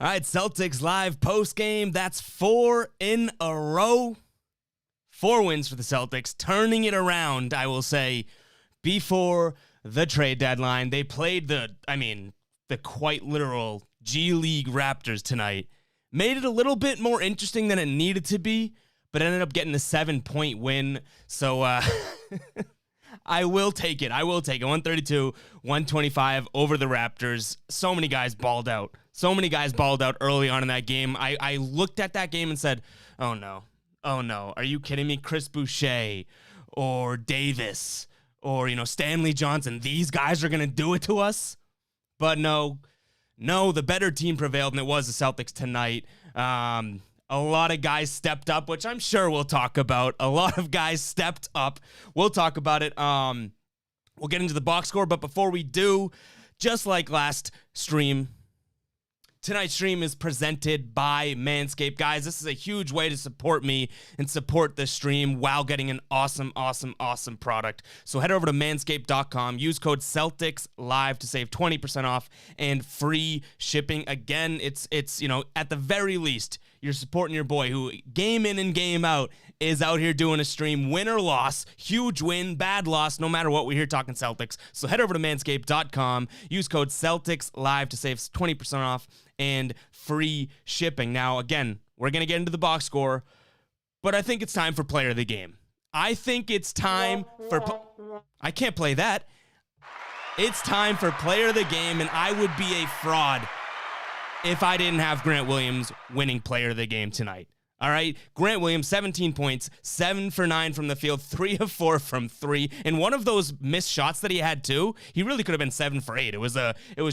All right, Celtics live post-game. That's 4 in a row. 4 wins for the Celtics, turning it around, I will say, before the trade deadline. They played the quite literal G League Raptors tonight. Made it a little bit more interesting than it needed to be, but ended up getting a 7-point win. So I will take it. 132-125 over the Raptors. So many guys balled out. Early on in that game. I looked at that game and said, oh no. Are you kidding me? Chris Boucher or Davis or, Stanley Johnson. These guys are going to do it to us? But no, the better team prevailed, and it was the Celtics tonight. A lot of guys stepped up, which I'm sure we'll talk about. We'll talk about it. We'll get into the box score, but before we do, just like last stream, tonight's stream is presented by Manscaped. Guys, this is a huge way to support me and support the stream while getting an awesome product. So head over to manscaped.com. Use code CelticsLive to save 20% off and free shipping. Again, it's at the very least, you're supporting your boy who game in and game out is out here doing a stream, win or loss, huge win, bad loss, no matter what, we're here talking Celtics. So head over to manscaped.com, use code CelticsLive to save 20% off and free shipping. Now, again, we're going to get into the box score, but I think it's time for player of the game. I can't play that. It's time for player of the game, and I would be a fraud if I didn't have Grant Williams winning player of the game tonight. All right, Grant Williams, 17 points, 7 for 9 from the field, 3 of 4 from 3. And one of those missed shots that he had too, he really could have been 7 for 8. It was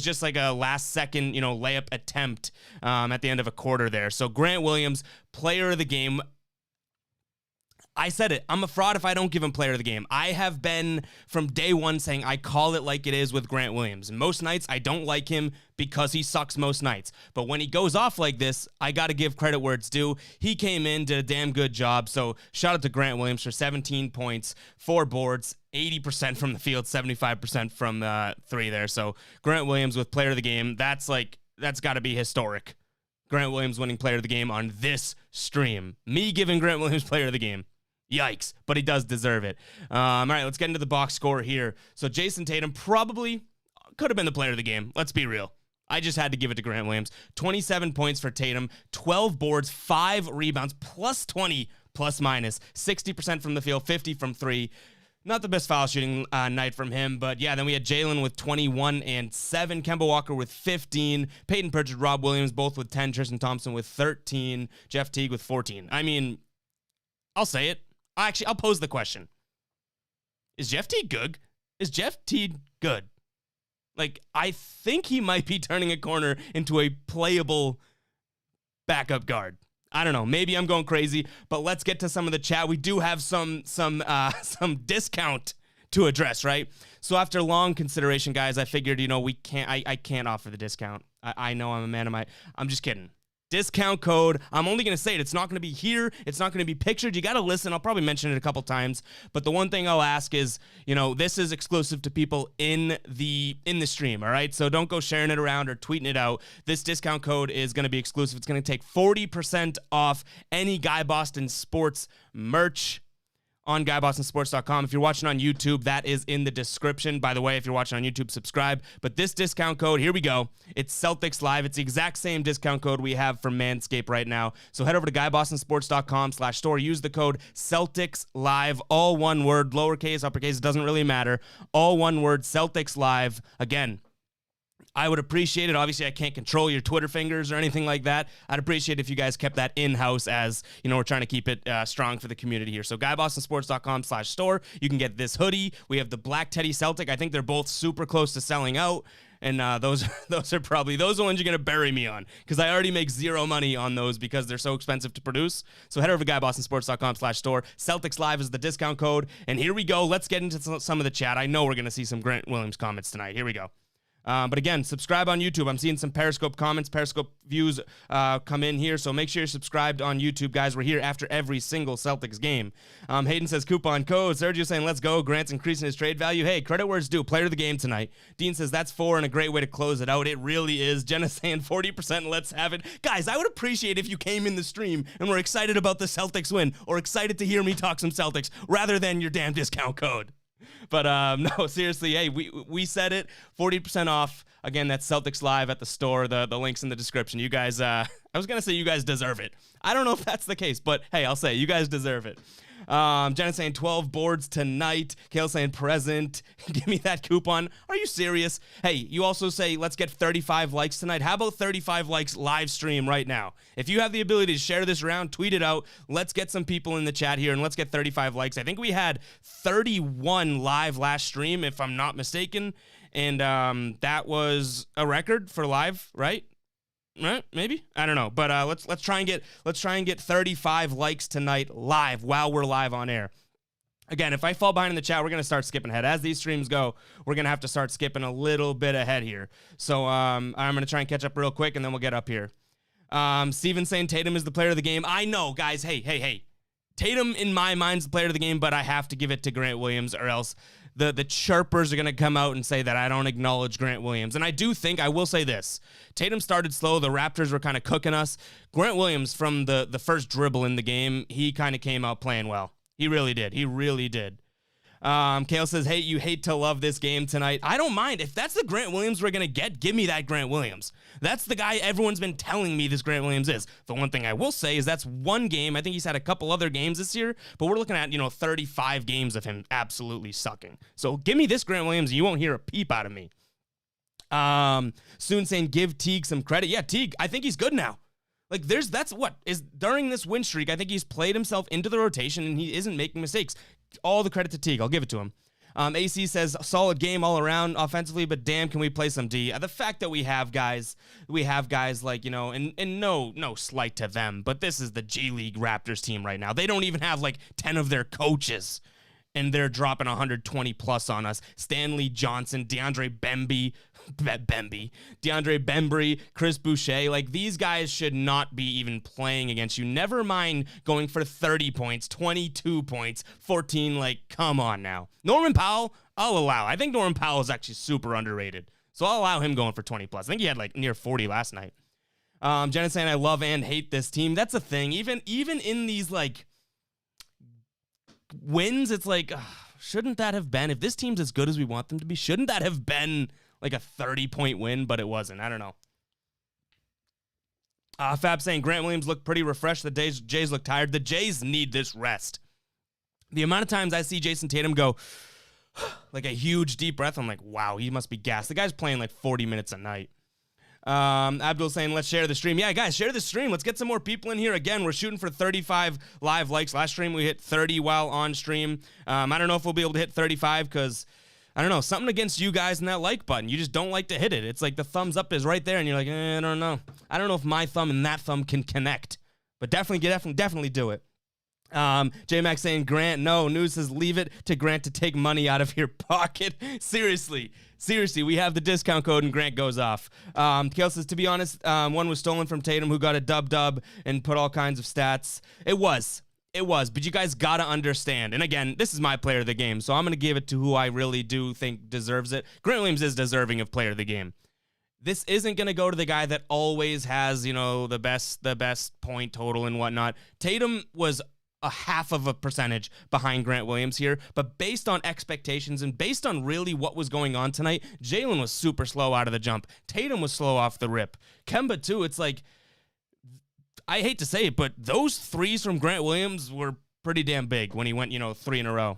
just like a last second, layup attempt at the end of a quarter there. So Grant Williams, player of the game. I said it. I'm a fraud if I don't give him player of the game. I have been from day one saying I call it like it is with Grant Williams. And most nights I don't like him because he sucks most nights. But when he goes off like this, I got to give credit where it's due. He came in, did a damn good job. So shout out to Grant Williams for 17 points, 4 boards, 80% from the field, 75% from 3 there. So Grant Williams with player of the game, that's got to be historic. Grant Williams winning player of the game on this stream. Me giving Grant Williams player of the game. Yikes, but he does deserve it. All right, let's get into the box score here. So Jayson Tatum probably could have been the player of the game. Let's be real. I just had to give it to Grant Williams. 27 points for Tatum, 12 boards, 5 rebounds, plus 20, plus minus, 60% from the field, 50 from 3. Not the best foul shooting night from him, but yeah, then we had Jalen with 21 and 7, Kemba Walker with 15, Peyton Pritchard, Rob Williams, both with 10, Tristan Thompson with 13, Jeff Teague with 14. I mean, I'll say it. Actually, I'll pose the question. Is Jeff Teague good? Like, I think he might be turning a corner into a playable backup guard. I don't know. Maybe I'm going crazy, but let's get to some of the chat. We do have some discount to address, right? So after long consideration, guys, I figured, I can't offer the discount. I know I'm a man of I'm just kidding. Discount code. I'm only going to say it. It's not going to be here. It's not going to be pictured. You got to listen. I'll probably mention it a couple times. But the one thing I'll ask is, this is exclusive to people in the stream, all right? So don't go sharing it around or tweeting it out. This discount code is going to be exclusive. It's going to take 40% off any Guy Boston Sports merch on GuyBostonSports.com. If you're watching on YouTube, that is in the description. By the way, if you're watching on YouTube, subscribe. But this discount code, here we go. It's Celtics Live. It's the exact same discount code we have from Manscaped right now. So head over to GuyBostonSports.com/store. Use the code Celtics Live, all one word, lowercase, uppercase, it doesn't really matter. All one word, Celtics Live. Again, I would appreciate it. Obviously, I can't control your Twitter fingers or anything like that. I'd appreciate if you guys kept that in-house as, we're trying to keep it strong for the community here. So GuyBostonSports.com/store. You can get this hoodie. We have the Black Teddy Celtic. I think they're both super close to selling out. And those are probably the ones you're going to bury me on because I already make zero money on those because they're so expensive to produce. So head over to GuyBostonSports.com/store. Celtics Live is the discount code. And here we go. Let's get into some of the chat. I know we're going to see some Grant Williams comments tonight. Here we go. But again, subscribe on YouTube. I'm seeing some Periscope comments, Periscope views come in here, so make sure you're subscribed on YouTube, guys. We're here after every single Celtics game. Hayden says, coupon code. Sergio saying, let's go. Grant's increasing his trade value. Hey, credit where it's due. Player of the game tonight. Dean says, that's 4 and a great way to close it out. It really is. Jenna saying 40%, let's have it. Guys, I would appreciate if you came in the stream and were excited about the Celtics win or excited to hear me talk some Celtics rather than your damn discount code. But no, seriously, hey, we said it, 40% off. Again, that's Celtics Live at the store. The link's in the description. You guys, I was going to say you guys deserve it. I don't know if that's the case, but hey, I'll say you guys deserve it. Jenna saying 12 boards tonight. Kale saying present. Give me that coupon. Are you serious? Hey, you also say let's get 35 likes tonight. How about 35 likes live stream right now? If you have the ability to share this around, tweet it out. Let's get some people in the chat here and let's get 35 likes. I think we had 31 live last stream, if I'm not mistaken. And that was a record for live, right? Right? Maybe? I don't know. But let's try and get 35 likes tonight live while we're live on air. Again, if I fall behind in the chat, we're going to start skipping ahead. As these streams go, we're going to have to start skipping a little bit ahead here. So I'm going to try and catch up real quick, and then we'll get up here. Steven saying Tatum is the player of the game. I know, guys. Hey. Tatum, in my mind, is the player of the game, but I have to give it to Grant Williams, or else the chirpers are going to come out and say that I don't acknowledge Grant Williams. And I do think, I will say this, Tatum started slow. The Raptors were kind of cooking us. Grant Williams, from the first dribble in the game, he kind of came out playing well. He really did. Kale says, hey, you hate to love this game tonight. I don't mind. If that's the Grant Williams we're going to get, give me that Grant Williams. That's the guy everyone's been telling me this Grant Williams is. The one thing I will say is that's one game. I think he's had a couple other games this year, but we're looking at, 35 games of him absolutely sucking. So give me this Grant Williams and you won't hear a peep out of me. Soon saying, give Teague some credit. Yeah, Teague, I think he's good now. Like, during this win streak, I think he's played himself into the rotation and he isn't making mistakes. All the credit to Teague. I'll give it to him. AC says, solid game all around offensively, but damn, can we play some D? The fact that we have guys like, and no slight to them, but this is the G League Raptors team right now. They don't even have like 10 of their coaches, and they're dropping 120 plus on us. Stanley Johnson, DeAndre Bembry, Chris Boucher. Like, these guys should not be even playing against you. Never mind going for 30 points, 22 points, 14. Like, come on now. Norman Powell, I'll allow. I think Norman Powell is actually super underrated. So I'll allow him going for 20 plus. I think he had like near 40 last night. Jenna saying, I love and hate this team. That's a thing. Even in these like wins, it's like, shouldn't that have been, if this team's as good as we want them to be, shouldn't that have been like a 30-point win? But it wasn't. I don't know. Fab saying Grant Williams looked pretty refreshed. The Jays look tired. The Jays need this rest. The amount of times I see Jayson Tatum go like a huge deep breath, I'm like, wow, he must be gassed. The guy's playing like 40 minutes a night. Abdul saying, let's share the stream. Yeah, guys, share the stream. Let's get some more people in here. Again, we're shooting for 35 live likes. Last stream, we hit 30 while on stream. I don't know if we'll be able to hit 35 because, I don't know, something against you guys and that like button. You just don't like to hit it. It's like the thumbs up is right there, and you're like, I don't know. I don't know if my thumb and that thumb can connect. But definitely do it. J-Max saying, Grant, no. News says, leave it to Grant to take money out of your pocket. Seriously, we have the discount code and Grant goes off. Kale says, to be honest, one was stolen from Tatum, who got a dub and put all kinds of stats. It was, but you guys gotta understand. And again, this is my player of the game, so I'm gonna give it to who I really do think deserves it. Grant Williams is deserving of player of the game. This isn't going to go to the guy that always has, the best point total and whatnot. Tatum was a half of a percentage behind Grant Williams here, but based on expectations and based on really what was going on tonight, Jalen was super slow out of the jump. Tatum was slow off the rip. Kemba too, it's like, I hate to say it, but those threes from Grant Williams were pretty damn big when he went, 3 in a row.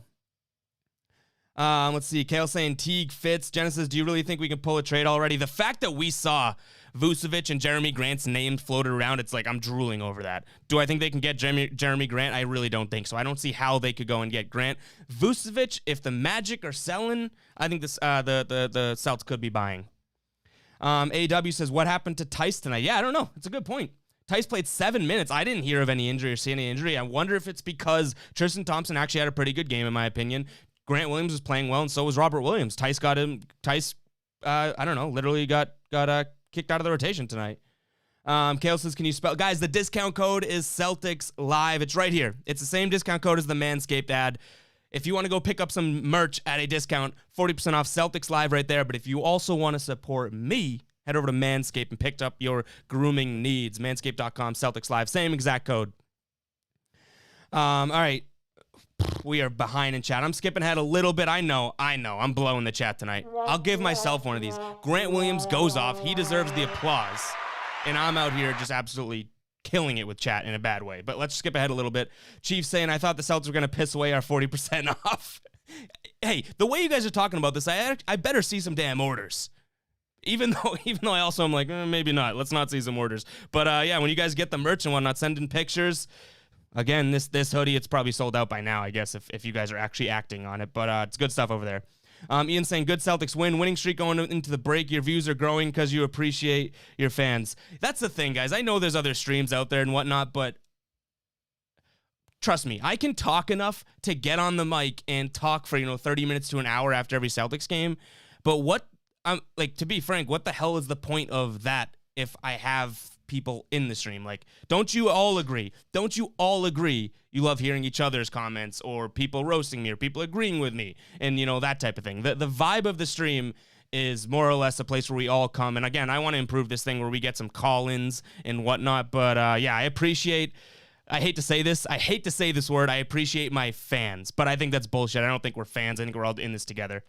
Let's see. Kale saying Teague fits. Genesis, do you really think we can pull a trade already? The fact that we saw Vucevic and Jeremy Grant's names floated around, it's like I'm drooling over that. Do I think they can get Jeremy Grant? I really don't think so. I don't see how they could go and get Grant. Vucevic, if the Magic are selling, I think the Celtics could be buying. AW says, what happened to Tice tonight? Yeah, I don't know. It's a good point. Tice played 7 minutes. I didn't hear of any injury or see any injury. I wonder if it's because Tristan Thompson actually had a pretty good game, in my opinion. Grant Williams was playing well, and so was Robert Williams. Tice I don't know, literally got kicked out of the rotation tonight. Kale says, can you spell? Guys, the discount code is Celtics Live. It's right here. It's the same discount code as the Manscaped ad. If you want to go pick up some merch at a discount, 40% off Celtics Live right there. But if you also want to support me, head over to Manscaped and pick up your grooming needs. Manscaped.com, Celtics Live. Same exact code. All right. We are behind in chat. I'm skipping ahead a little bit. I know. I'm blowing the chat tonight. I'll give myself one of these. Grant Williams goes off. He deserves the applause. And I'm out here just absolutely killing it with chat in a bad way. But let's skip ahead a little bit. Chief saying, I thought the Celtics were going to piss away our 40% off. Hey, the way you guys are talking about this, I better see some damn orders. Even though I also am like, maybe not. Let's not see some orders. But yeah, when you guys get the merch and whatnot, send in pictures. Again, this hoodie, it's probably sold out by now, I guess, if you guys are actually acting on it. But it's good stuff over there. Ian saying, good Celtics win. Winning streak going into the break. Your views are growing because you appreciate your fans. That's the thing, guys. I know there's other streams out there and whatnot, but trust me, I can talk enough to get on the mic and talk for, 30 minutes to an hour after every Celtics game. But to be frank, what the hell is the point of that if I have people in the stream? Like, don't you all agree you love hearing each other's comments or people roasting me or people agreeing with me and that type of thing? The vibe of the stream is more or less a place where we all come, and again, I want to improve this thing where we get some call-ins and whatnot. But yeah, I hate to say this word, I appreciate my fans, but I think that's bullshit. I don't think we're fans. I think we're all in this together.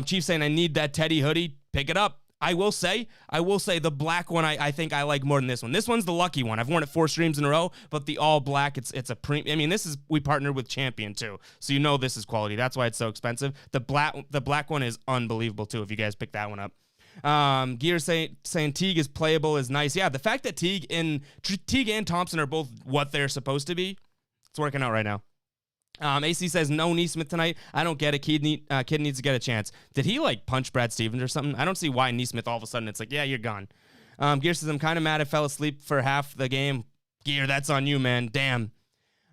Chief saying, I need that Teddy hoodie. Pick it up. I will say the black one I think I like more than this one. This one's the lucky one. I've worn it 4 streams in a row, but the all black, it's a premium. I mean, we partnered with Champion too, so this is quality. That's why it's so expensive. The black one is unbelievable too. If you guys pick that one up. Gear saying Teague is playable is nice. Yeah, the fact that Teague and Thompson are both what they're supposed to be, it's working out right now. AC says no Neesmith tonight. I don't get it. Kid needs to get a chance. Did he punch Brad Stevens or something? I don't see why Neesmith all of a sudden it's like, yeah, you're gone. Gear says I'm kind of mad I fell asleep for half the game. Gear, that's on you, man. Damn.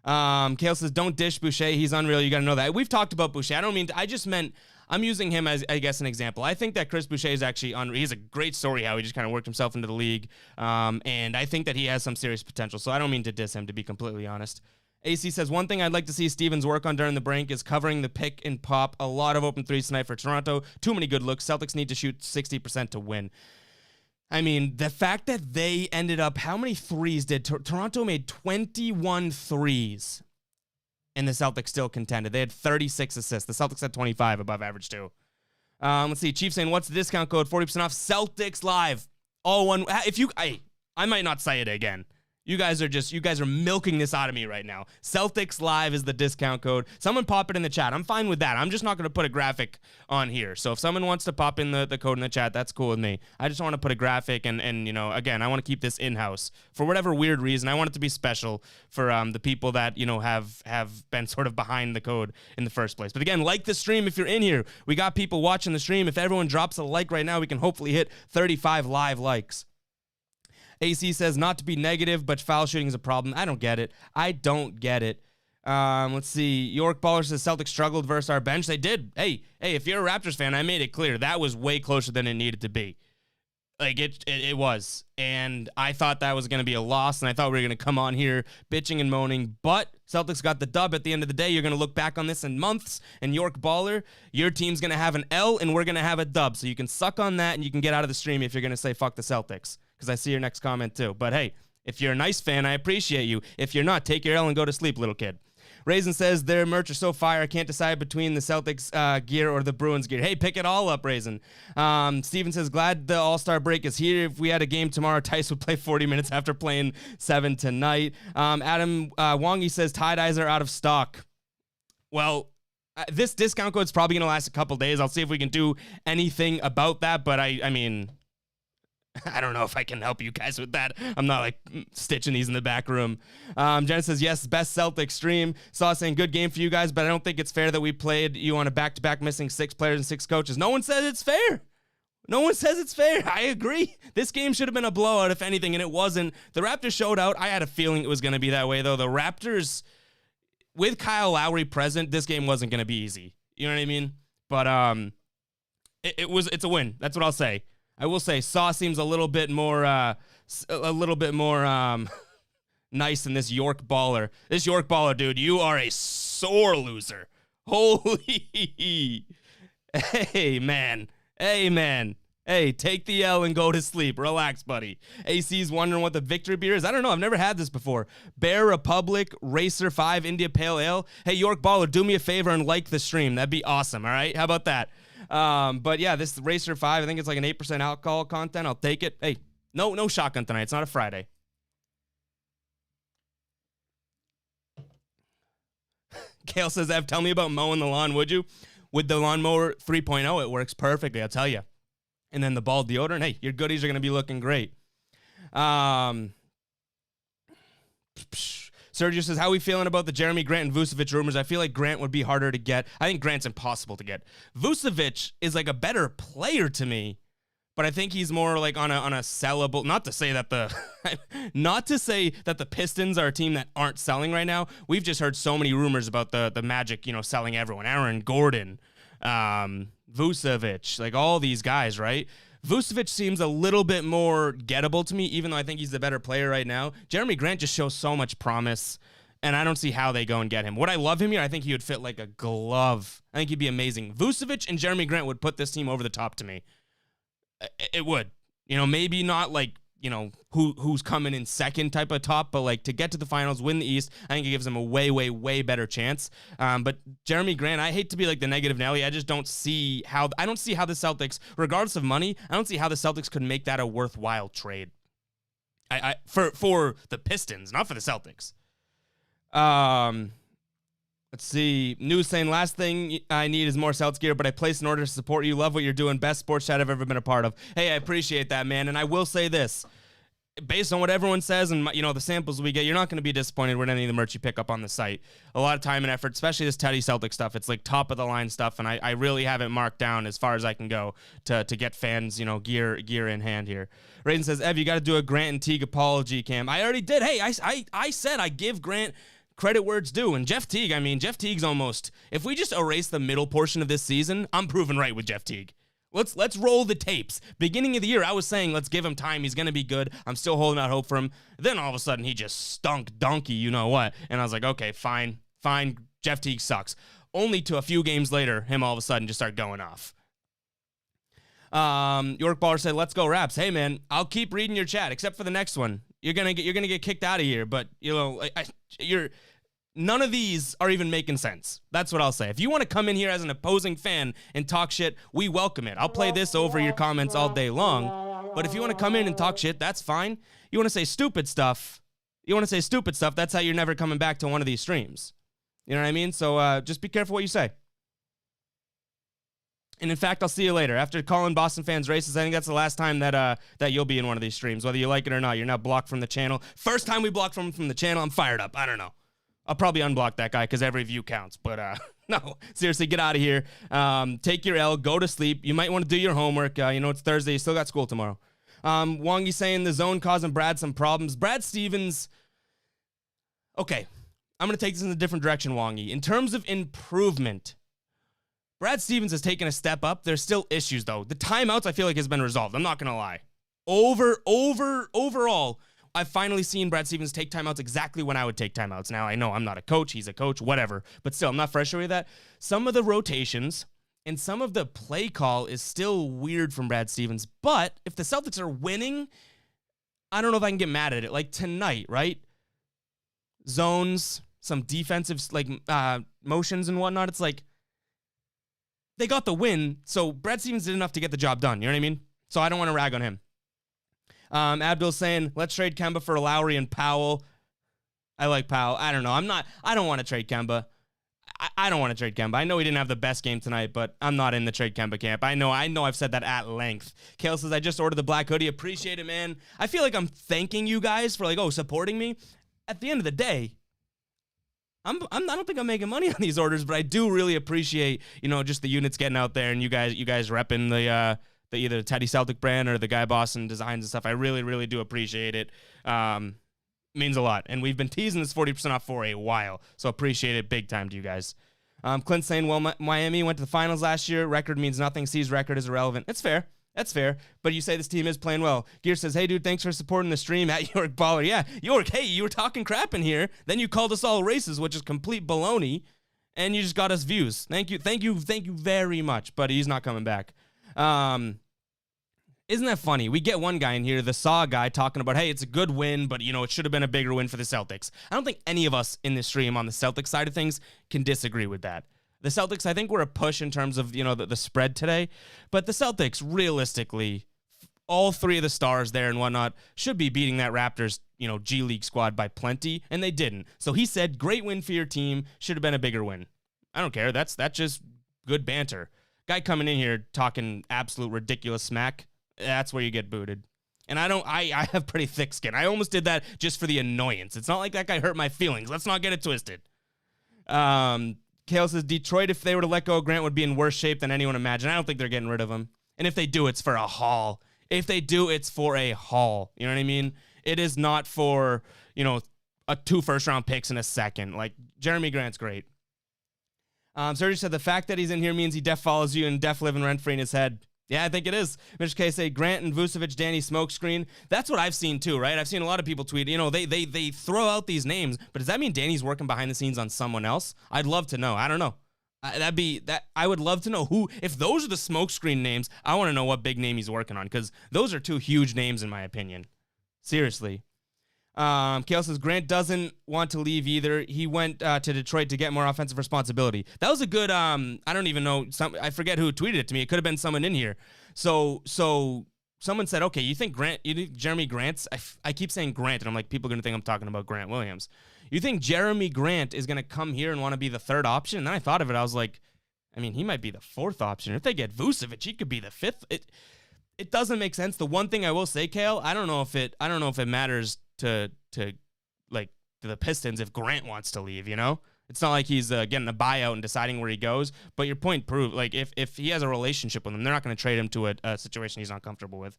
Kale says don't dish Boucher. He's unreal. You got to know that. We've talked about Boucher. I just meant I'm using him as, I guess, an example. I think that Chris Boucher is actually he's a great story how he just kind of worked himself into the league. And I think that he has some serious potential. So I don't mean to diss him, to be completely honest. AC says, one thing I'd like to see Stevens work on during the break is covering the pick and pop. A lot of open threes tonight for Toronto. Too many good looks. Celtics need to shoot 60% to win. I mean, the fact that they ended up, how many threes did Toronto made 21 threes and the Celtics still contended. They had 36 assists. The Celtics had 25 above average too. Let's see. Chief saying, what's the discount code? 40% off Celtics Live. All one. I might not say it again. You guys are milking this out of me right now. Celtics Live is the discount code. Someone pop it in the chat. I'm fine with that. I'm just not going to put a graphic on here. So if someone wants to pop in the code in the chat, that's cool with me. I just want to put a graphic and again, I want to keep this in-house. For whatever weird reason, I want it to be special for the people that, have been sort of behind the code in the first place. But again, like the stream if you're in here. We got people watching the stream. If everyone drops a like right now, we can hopefully hit 35 live likes. AC says, not to be negative, but foul shooting is a problem. I don't get it. Let's see. York Baller says Celtics struggled versus our bench. They did. Hey, if you're a Raptors fan, I made it clear. That was way closer than it needed to be. It was. And I thought that was going to be a loss, and I thought we were going to come on here bitching and moaning. But Celtics got the dub at the end of the day. You're going to look back on this in months, and York Baller, your team's going to have an L, and we're going to have a dub. So you can suck on that, and you can get out of the stream if you're going to say fuck the Celtics. Because I see your next comment too. But hey, if you're a nice fan, I appreciate you. If you're not, take your L and go to sleep, little kid. Raisin says, their merch are so fire, I can't decide between the Celtics gear or the Bruins gear. Hey, pick it all up, Raisin. Steven says, glad the All-Star break is here. If we had a game tomorrow, Tice would play 40 minutes after playing 7 tonight. Adam Wongi says, tie-dyes are out of stock. Well, this discount code is probably going to last a couple days. I'll see if we can do anything about that, but I mean, I don't know if I can help you guys with that. I'm not stitching these in the back room. Jen says, yes, best Celtics stream. Saw saying, good game for you guys, but I don't think it's fair that we played you on a back-to-back missing 6 players and 6 coaches. No one says it's fair. I agree. This game should have been a blowout, if anything, and it wasn't. The Raptors showed out. I had a feeling it was going to be that way, though. The Raptors, with Kyle Lowry present, this game wasn't going to be easy. You know what I mean? But, It's a win. That's what I'll say. I will say Saw seems a little bit more nice than this York baller. This York baller, dude, you are a sore loser. Holy. Hey, man. Hey, take the L and go to sleep. Relax, buddy. AC's wondering what the victory beer is. I don't know. I've never had this before. Bear Republic Racer 5 India Pale Ale. Hey, York baller, do me a favor and like the stream. That'd be awesome, all right? How about that? But yeah, this Racer 5, I think it's like an 8% alcohol content. I'll take it. Hey, no shotgun tonight. It's not a Friday. Kale says, Ev, tell me about mowing the lawn, would you? With the lawnmower 3.0, it works perfectly, I'll tell you. And then the ball deodorant, hey, your goodies are going to be looking great. Sergio says, how are we feeling about the Jeremy Grant and Vucevic rumors? I feel like Grant would be harder to get. I think Grant's impossible to get. Vucevic is like a better player to me, but I think he's more like on a sellable. Not to say that the Pistons are a team that aren't selling right now. We've just heard so many rumors about the Magic, selling everyone. Aaron Gordon, Vucevic, like all these guys, right? Vucevic seems a little bit more gettable to me, even though I think he's the better player right now. Jeremy Grant just shows so much promise, and I don't see how they go and get him. Would I love him here? I think he would fit like a glove. I think he'd be amazing. Vucevic and Jeremy Grant would put this team over the top to me. It would. Maybe not like, who's coming in second type of top, but like to get to the finals, win the East, I think it gives them a way, way, way better chance. But Jeremy Grant, I hate to be like the negative Nelly. I just don't see how the Celtics, regardless of money, I don't see how the Celtics could make that a worthwhile trade. For the Pistons, not for the Celtics. Let's see. News saying, last thing I need is more Celtics gear, but I placed an order to support you. Love what you're doing. Best sports chat I've ever been a part of. Hey, I appreciate that, man. And I will say this. Based on what everyone says and, the samples we get, you're not going to be disappointed with any of the merch you pick up on the site. A lot of time and effort, especially this Teddy Celtic stuff. It's like top of the line stuff, and I really have it marked down as far as I can go to get fans, gear in hand here. Rayden says, Ev, you got to do a Grant and Teague apology cam. I already did. Hey, I said I give Grant credit where it's due. And Jeff Teague's almost, if we just erase the middle portion of this season, I'm proven right with Jeff Teague. Let's roll the tapes. Beginning of the year, I was saying, let's give him time. He's going to be good. I'm still holding out hope for him. Then all of a sudden, he just stunk donkey, you know what? And I was like, okay, fine. Jeff Teague sucks. Only to a few games later, him all of a sudden just start going off. York Baller said, let's go Raps. Hey, man, I'll keep reading your chat, except for the next one. You're gonna get kicked out of here, but none of these are even making sense. That's what I'll say. If you want to come in here as an opposing fan and talk shit, we welcome it. I'll play this over your comments all day long. But if you want to come in and talk shit, that's fine. You want to say stupid stuff. That's how you're never coming back to one of these streams. You know what I mean? So just be careful what you say. And in fact, I'll see you later. After calling Boston fans racist, I think that's the last time that you'll be in one of these streams, whether you like it or not. You're now blocked from the channel. First time we blocked from the channel, I'm fired up. I don't know. I'll probably unblock that guy because every view counts. But no, seriously, get out of here. Take your L. Go to sleep. You might want to do your homework. It's Thursday. You still got school tomorrow. Wongy saying the zone causing Brad some problems. Brad Stevens. Okay, I'm going to take this in a different direction, Wongy. In terms of improvement, Brad Stevens has taken a step up. There's still issues, though. The timeouts, I feel like, has been resolved. I'm not going to lie. Overall, I've finally seen Brad Stevens take timeouts exactly when I would take timeouts. Now, I know I'm not a coach. He's a coach, whatever. But still, I'm not frustrated with that. Some of the rotations and some of the play call is still weird from Brad Stevens. But if the Celtics are winning, I don't know if I can get mad at it. Like tonight, right? Zones, some defensive motions and whatnot. It's like, they got the win, so Brad Stevens did enough to get the job done. You know what I mean? So I don't want to rag on him. Abdul's saying, let's trade Kemba for Lowry and Powell. I like Powell. I don't know. I don't want to trade Kemba. I don't want to trade Kemba. I know he didn't have the best game tonight, but I'm not in the trade Kemba camp. I know I've said that at length. Kale says, I just ordered the black hoodie. Appreciate it, man. I feel like I'm thanking you guys for supporting me. At the end of the day, I don't think I'm making money on these orders, but I do really appreciate, just the units getting out there and you guys repping the either the Teddy Celtic brand or the Guy Boston designs and stuff. I really, really do appreciate it. Means a lot. And we've been teasing this 40% off for a while, so appreciate it big time to you guys. Clint saying, well, Miami went to the finals last year. Record means nothing. C's record is irrelevant. It's fair. That's fair. But you say this team is playing well. Gear says, hey, dude, thanks for supporting the stream at York Baller. Yeah, York, hey, you were talking crap in here. Then you called us all racist, which is complete baloney. And you just got us views. Thank you very much. But he's not coming back. Isn't that funny? We get one guy in here, the Saw guy, talking about, hey, it's a good win, but, it should have been a bigger win for the Celtics. I don't think any of us in this stream on the Celtics side of things can disagree with that. The Celtics, I think, were a push in terms of, the spread today. But the Celtics, realistically, all three of the stars there and whatnot should be beating that Raptors, G League squad by plenty, and they didn't. So he said, great win for your team, should have been a bigger win. I don't care. That's just good banter. Guy coming in here talking absolute ridiculous smack, that's where you get booted. And I have pretty thick skin. I almost did that just for the annoyance. It's not like that guy hurt my feelings. Let's not get it twisted. Kale says, Detroit, if they were to let go of Grant, would be in worse shape than anyone imagined. I don't think they're getting rid of him. And if they do, it's for a haul. If they do, it's for a haul. You know what I mean? It is not for, a 2 first-round picks in a second. Like, Jeremy Grant's great. Sergio said, the fact that he's in here means he def follows you and def living rent-free in his head. Yeah, I think it is. Mr. K say, Grant and Vucevic, Danny smokescreen. That's what I've seen too, right? I've seen a lot of people tweet, they throw out these names, but does that mean Danny's working behind the scenes on someone else? I'd love to know. I don't know. I would love to know who, if those are the smokescreen names, I want to know what big name he's working on, because those are 2 huge names in my opinion. Seriously. Kale says, Grant doesn't want to leave either. He went to Detroit to get more offensive responsibility. That was a good, I don't even know, I forget who tweeted it to me. It could have been someone in here. So someone said, okay, you think Jeremy Grant's, I keep saying Grant, and I'm like, people are going to think I'm talking about Grant Williams. You think Jeremy Grant is going to come here and want to be the 3rd option? And then I thought of it. I was like, I mean, he might be the 4th option. If they get Vucevic, he could be the 5th. It doesn't make sense. The one thing I will say, Kale, I don't know if it matters to the Pistons if Grant wants to leave, It's not like he's getting a buyout and deciding where he goes, but your point proved, like, if he has a relationship with them, they're not going to trade him to a situation he's not comfortable with.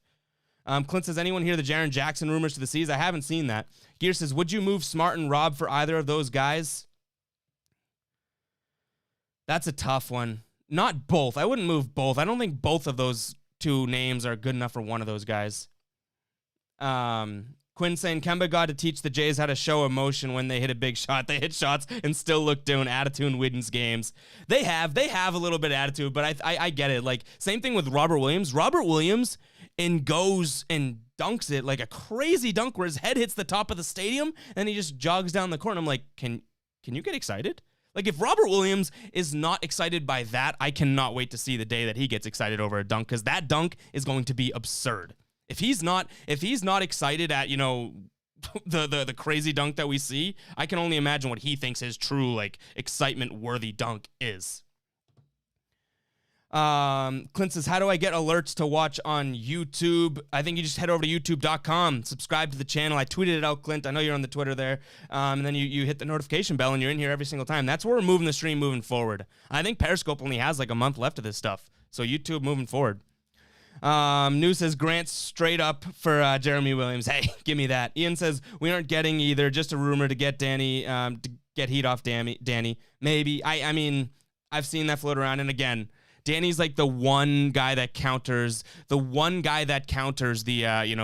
Clint says, anyone hear the Jaren Jackson rumors to the C's? I haven't seen that. Gear says, would you move Smart and Rob for either of those guys? That's a tough one. Not both. I wouldn't move both. I don't think both of those 2 names are good enough for one of those guys. Quinn saying, Kemba got to teach the Jays how to show emotion when they hit a big shot. They hit shots and still look down. Attitude wins games. They have a little bit of attitude, but I get it. Like, same thing with Robert Williams. Robert Williams goes and dunks it like a crazy dunk where his head hits the top of the stadium and he just jogs down the court. And I'm like, can you get excited? Like, if Robert Williams is not excited by that, I cannot wait to see the day that he gets excited over a dunk, because that dunk is going to be absurd. If he's not excited at, the crazy dunk that we see, I can only imagine what he thinks his true, like, excitement-worthy dunk is. Clint says, how do I get alerts to watch on YouTube? I think you just head over to youtube.com, subscribe to the channel. I tweeted it out, Clint. I know you're on the Twitter there. And then you hit the notification bell and you're in here every single time. That's where we're moving the stream moving forward. I think Periscope only has like a month left of this stuff. So YouTube moving forward. News says Grant straight up for Jeremy Williams. Hey, give me that. Ian says we aren't getting either. Just a rumor to get Danny, to get heat off Danny. Maybe. I mean, I've seen that float around. And again, Danny's like the one guy that counters the,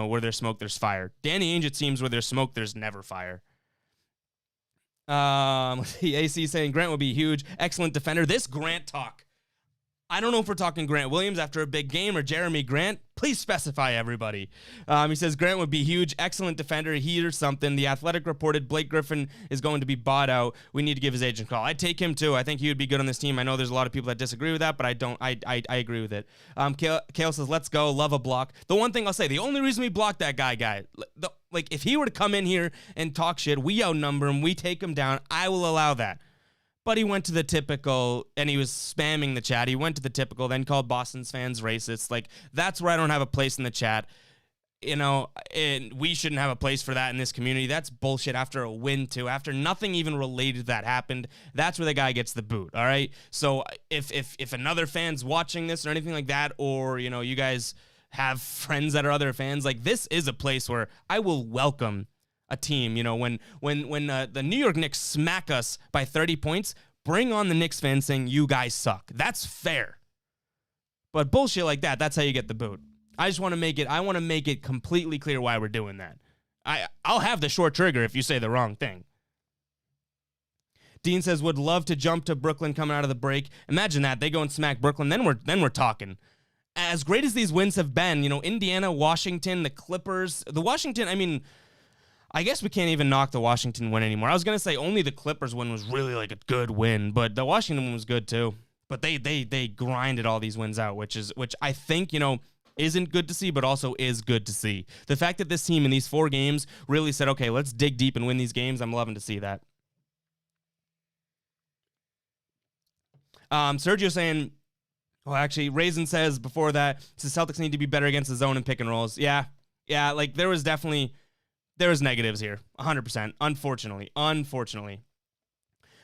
where there's smoke, there's fire. Danny Ainge, it seems, where there's smoke, there's never fire. Let's see, AC saying Grant will be huge. Excellent defender. This Grant talk. I don't know if we're talking Grant Williams after a big game or Jeremy Grant. Please specify, everybody. He says Grant would be huge, excellent defender, he or something. The Athletic reported Blake Griffin is going to be bought out. We need to give his agent a call. I'd take him too. I think he would be good on this team. I know there's a lot of people that disagree with that, but I don't. I agree with it. Kale says, let's go. Love a block. The one thing I'll say, the only reason we blocked that guy, like if he were to come in here and talk shit, we outnumber him, we take him down, I will allow that. But he went to the typical, and he was spamming the chat. He went to the typical, then called Boston's fans racist. Like, that's where I don't have a place in the chat. And we shouldn't have a place for that in this community. That's bullshit after a win, too. After nothing even related to that happened, that's where the guy gets the boot, all right? So if another fan's watching this or anything like that, or, you guys have friends that are other fans, like, this is a place where I will welcome a team, when the New York Knicks smack us by 30 points, bring on the Knicks fans saying you guys suck. That's fair. But bullshit like that, that's how you get the boot. I want to make it completely clear why we're doing that. I'll have the short trigger if you say the wrong thing. Dean says, would love to jump to Brooklyn coming out of the break. Imagine that. They go and smack Brooklyn. Then we're talking. As great as these wins have been, Indiana, Washington, the Clippers. The Washington, I guess we can't even knock the Washington win anymore. I was going to say only the Clippers win was really like a good win, but the Washington one was good too. But they grinded all these wins out, which I think, isn't good to see, but also is good to see. The fact that this team in these 4 games really said, okay, let's dig deep and win these games, I'm loving to see that. Sergio saying, well, actually, Raisin says before that, the Celtics need to be better against the zone and pick and rolls. Yeah, like there was negatives here, 100%, unfortunately.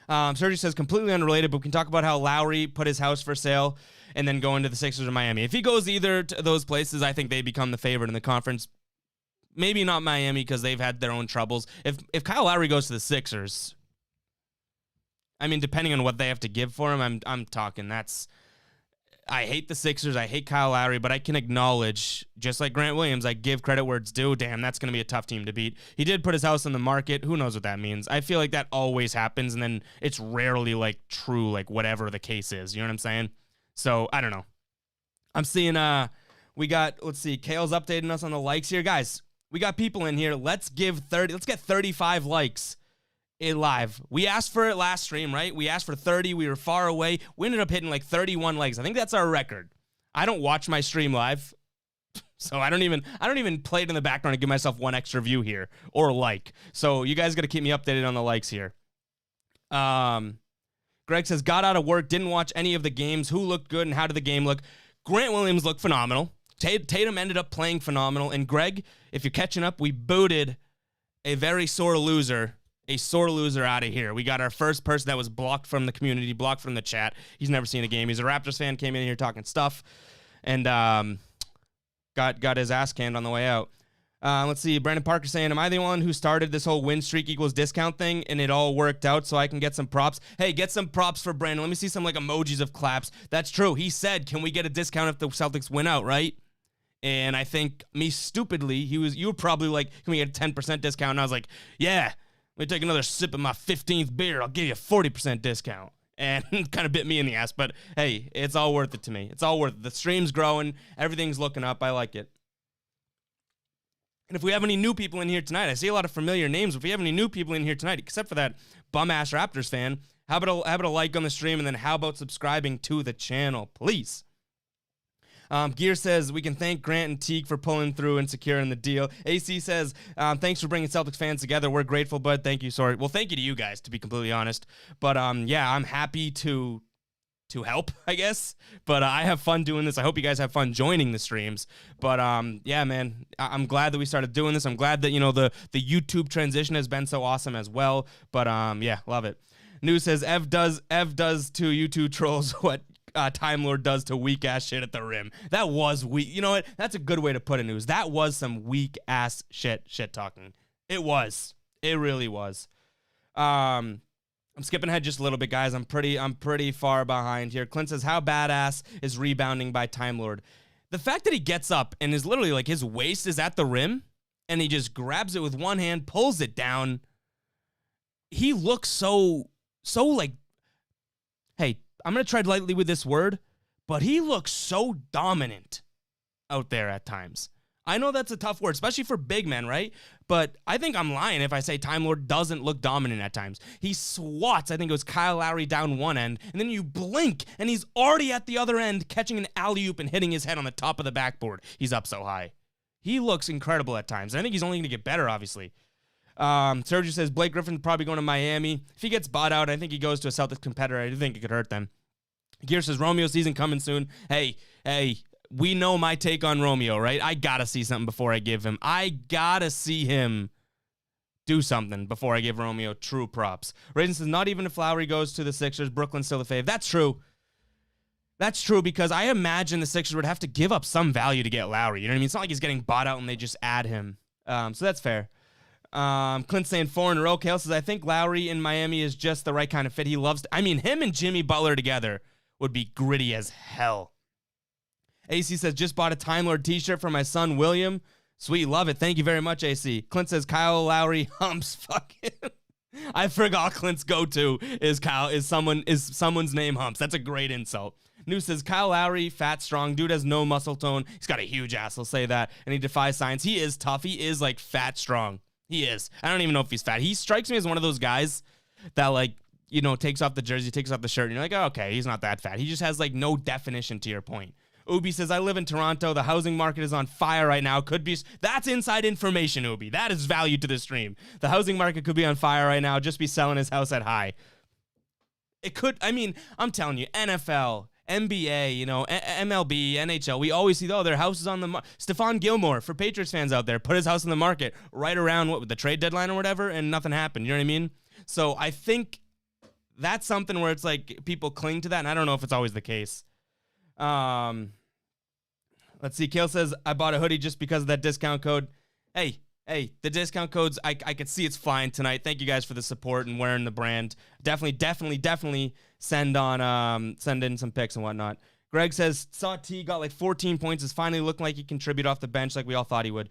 Sergio says, completely unrelated, but we can talk about how Lowry put his house for sale and then go into the Sixers or Miami. If he goes either to those places, I think they become the favorite in the conference. Maybe not Miami because they've had their own troubles. If Kyle Lowry goes to the Sixers, depending on what they have to give for him, I'm talking I hate the Sixers. I hate Kyle Lowry, but I can acknowledge, just like Grant Williams, I give credit where it's due. Damn, that's going to be a tough team to beat. He did put his house on the market. Who knows what that means? I feel like that always happens, and then it's rarely, true, whatever the case is. You know what I'm saying? So, I don't know. I'm seeing, let's see, Kale's updating us on the likes here. Guys, we got people in here. Let's get 35 likes in live. We asked for it last stream, right? We asked for 30. We were far away. We ended up hitting 31 likes. I think that's our record. I don't watch my stream live, so I don't even play it in the background and give myself one extra view here or like. So you guys got to keep me updated on the likes here. Greg says, got out of work, didn't watch any of the games. Who looked good and how did the game look? Grant Williams looked phenomenal. Tatum ended up playing phenomenal. And Greg, if you're catching up, we booted a very sore loser out of here. We got our first person that was blocked from the community, blocked from the chat. He's never seen a game. He's a Raptors fan, came in here talking stuff, and got his ass canned on the way out. Let's see. Brandon Parker saying, am I the one who started this whole win streak equals discount thing, and it all worked out so I can get some props? Hey, get some props for Brandon. Let me see some emojis of claps. That's true. He said, can we get a discount if the Celtics win out, right? And I think me stupidly, you were probably like, can we get a 10% discount? And I was like, yeah. Let me take another sip of my 15th beer. I'll give you a 40% discount. And kind of bit me in the ass. But, hey, it's all worth it to me. It's all worth it. The stream's growing. Everything's looking up. I like it. And if we have any new people in here tonight, I see a lot of familiar names. If we have any new people in here tonight, except for that bum-ass Raptors fan, how about a like on the stream, and then how about subscribing to the channel, please? Gear says, we can thank Grant and Teague for pulling through and securing the deal. AC says, thanks for bringing Celtics fans together. We're grateful, bud. Thank you. Sorry. Well, thank you to you guys, to be completely honest. But, yeah, I'm happy to help, I guess. But I have fun doing this. I hope you guys have fun joining the streams. But, yeah, man, I'm glad that we started doing this. I'm glad that, the YouTube transition has been so awesome as well. But, yeah, love it. News says, Ev does to YouTube trolls what Time Lord does to weak ass shit at the rim. That was weak. You know what? That's a good way to put it, News. That was some weak ass shit talking. It was. It really was. I'm skipping ahead just a little bit, guys. I'm pretty far behind here. Clint says, how badass is rebounding by Time Lord? The fact that he gets up and is literally his waist is at the rim and he just grabs it with one hand, pulls it down. He looks so hey, I'm going to tread lightly with this word, but he looks so dominant out there at times. I know that's a tough word, especially for big men, right? But I think I'm lying if I say Time Lord doesn't look dominant at times. He swats, I think it was Kyle Lowry down one end, and then you blink, and he's already at the other end catching an alley-oop and hitting his head on the top of the backboard. He's up so high. He looks incredible at times. I think he's only going to get better, obviously. Sergio says, Blake Griffin's probably going to Miami. If he gets bought out, I think he goes to a Celtics competitor. I do think it could hurt them. Gear says, Romeo season coming soon. Hey, we know my take on Romeo, right? I got to see something before I give him. I got to see him do something before I give Romeo true props. Raisin says, not even if Lowry goes to the Sixers, Brooklyn's still the fave. That's true. That's true because I imagine the Sixers would have to give up some value to get Lowry. You know what I mean? It's not like he's getting bought out and they just add him. So that's fair. Clint saying 4 in a row. Kale says, I think Lowry in Miami is just the right kind of fit. He loves him and Jimmy Butler together would be gritty as hell. AC says, just bought a Time Lord t-shirt for my son, William. Sweet, love it. Thank you very much, AC. Clint says, Kyle Lowry humps. Fuck him. I forgot Clint's go-to is someone's name humps. That's a great insult. New says, Kyle Lowry, fat, strong. Dude has no muscle tone. He's got a huge ass, I'll say that. And he defies science. He is tough. He is, like, fat, strong. He is. I don't even know if he's fat. He strikes me as one of those guys that, like, you know, takes off the jersey, takes off the shirt, and you're like, oh, okay, he's not that fat. He just has, like, no definition to your point. Ubi says, I live in Toronto. The housing market is on fire right now. Could be. That's inside information, Ubi. That is value to the stream. The housing market could be on fire right now. Just be selling his house at high. It could. I mean, I'm telling you, NFL, NBA, you know, MLB, NHL, we always see, their house is on the market. Stephon Gilmore, for Patriots fans out there, put his house on the market right around the trade deadline or whatever, and nothing happened. You know what I mean? So I think that's something where it's like people cling to that, and I don't know if it's always the case. Let's see. Kale says, I bought a hoodie just because of that discount code. Hey, the discount codes, I could see it's flying tonight. Thank you guys for the support and wearing the brand. Definitely send in some pics and whatnot. Greg says, saw T got like 14 points. Is finally looking like he contributed off the bench like we all thought he would.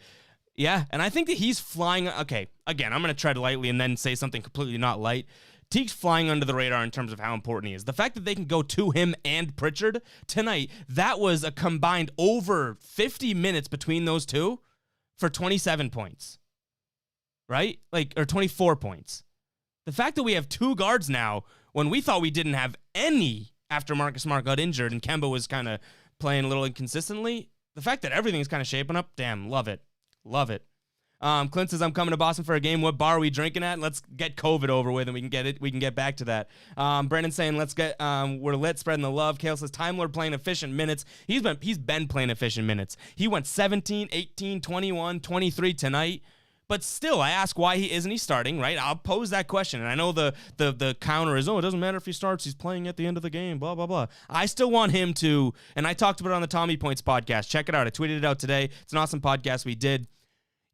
Yeah, and I think that he's flying. Okay, again, I'm going to tread lightly and then say something completely not light. Teague's flying under the radar in terms of how important he is. The fact that they can go to him and Pritchard tonight, that was a combined over 50 minutes between those two for 27 points, right? Or 24 points. The fact that we have two guards now when we thought we didn't have any after Marcus Smart got injured and Kemba was kind of playing a little inconsistently, the fact that everything's kind of shaping up, damn, love it. Love it. Clint says, I'm coming to Boston for a game. What bar are we drinking at? Let's get COVID over with and we can get back to that. Brandon saying, let's get, we're lit, spreading the love. Kale says, Time Lord playing efficient minutes. He's been playing efficient minutes. He went 17, 18, 21, 23 tonight. But still, I ask why isn't he starting, right? I'll pose that question. And I know the counter is, it doesn't matter if he starts. He's playing at the end of the game, blah, blah, blah. I still want him to, and I talked about it on the Tommy Points podcast. Check it out. I tweeted it out today. It's an awesome podcast we did.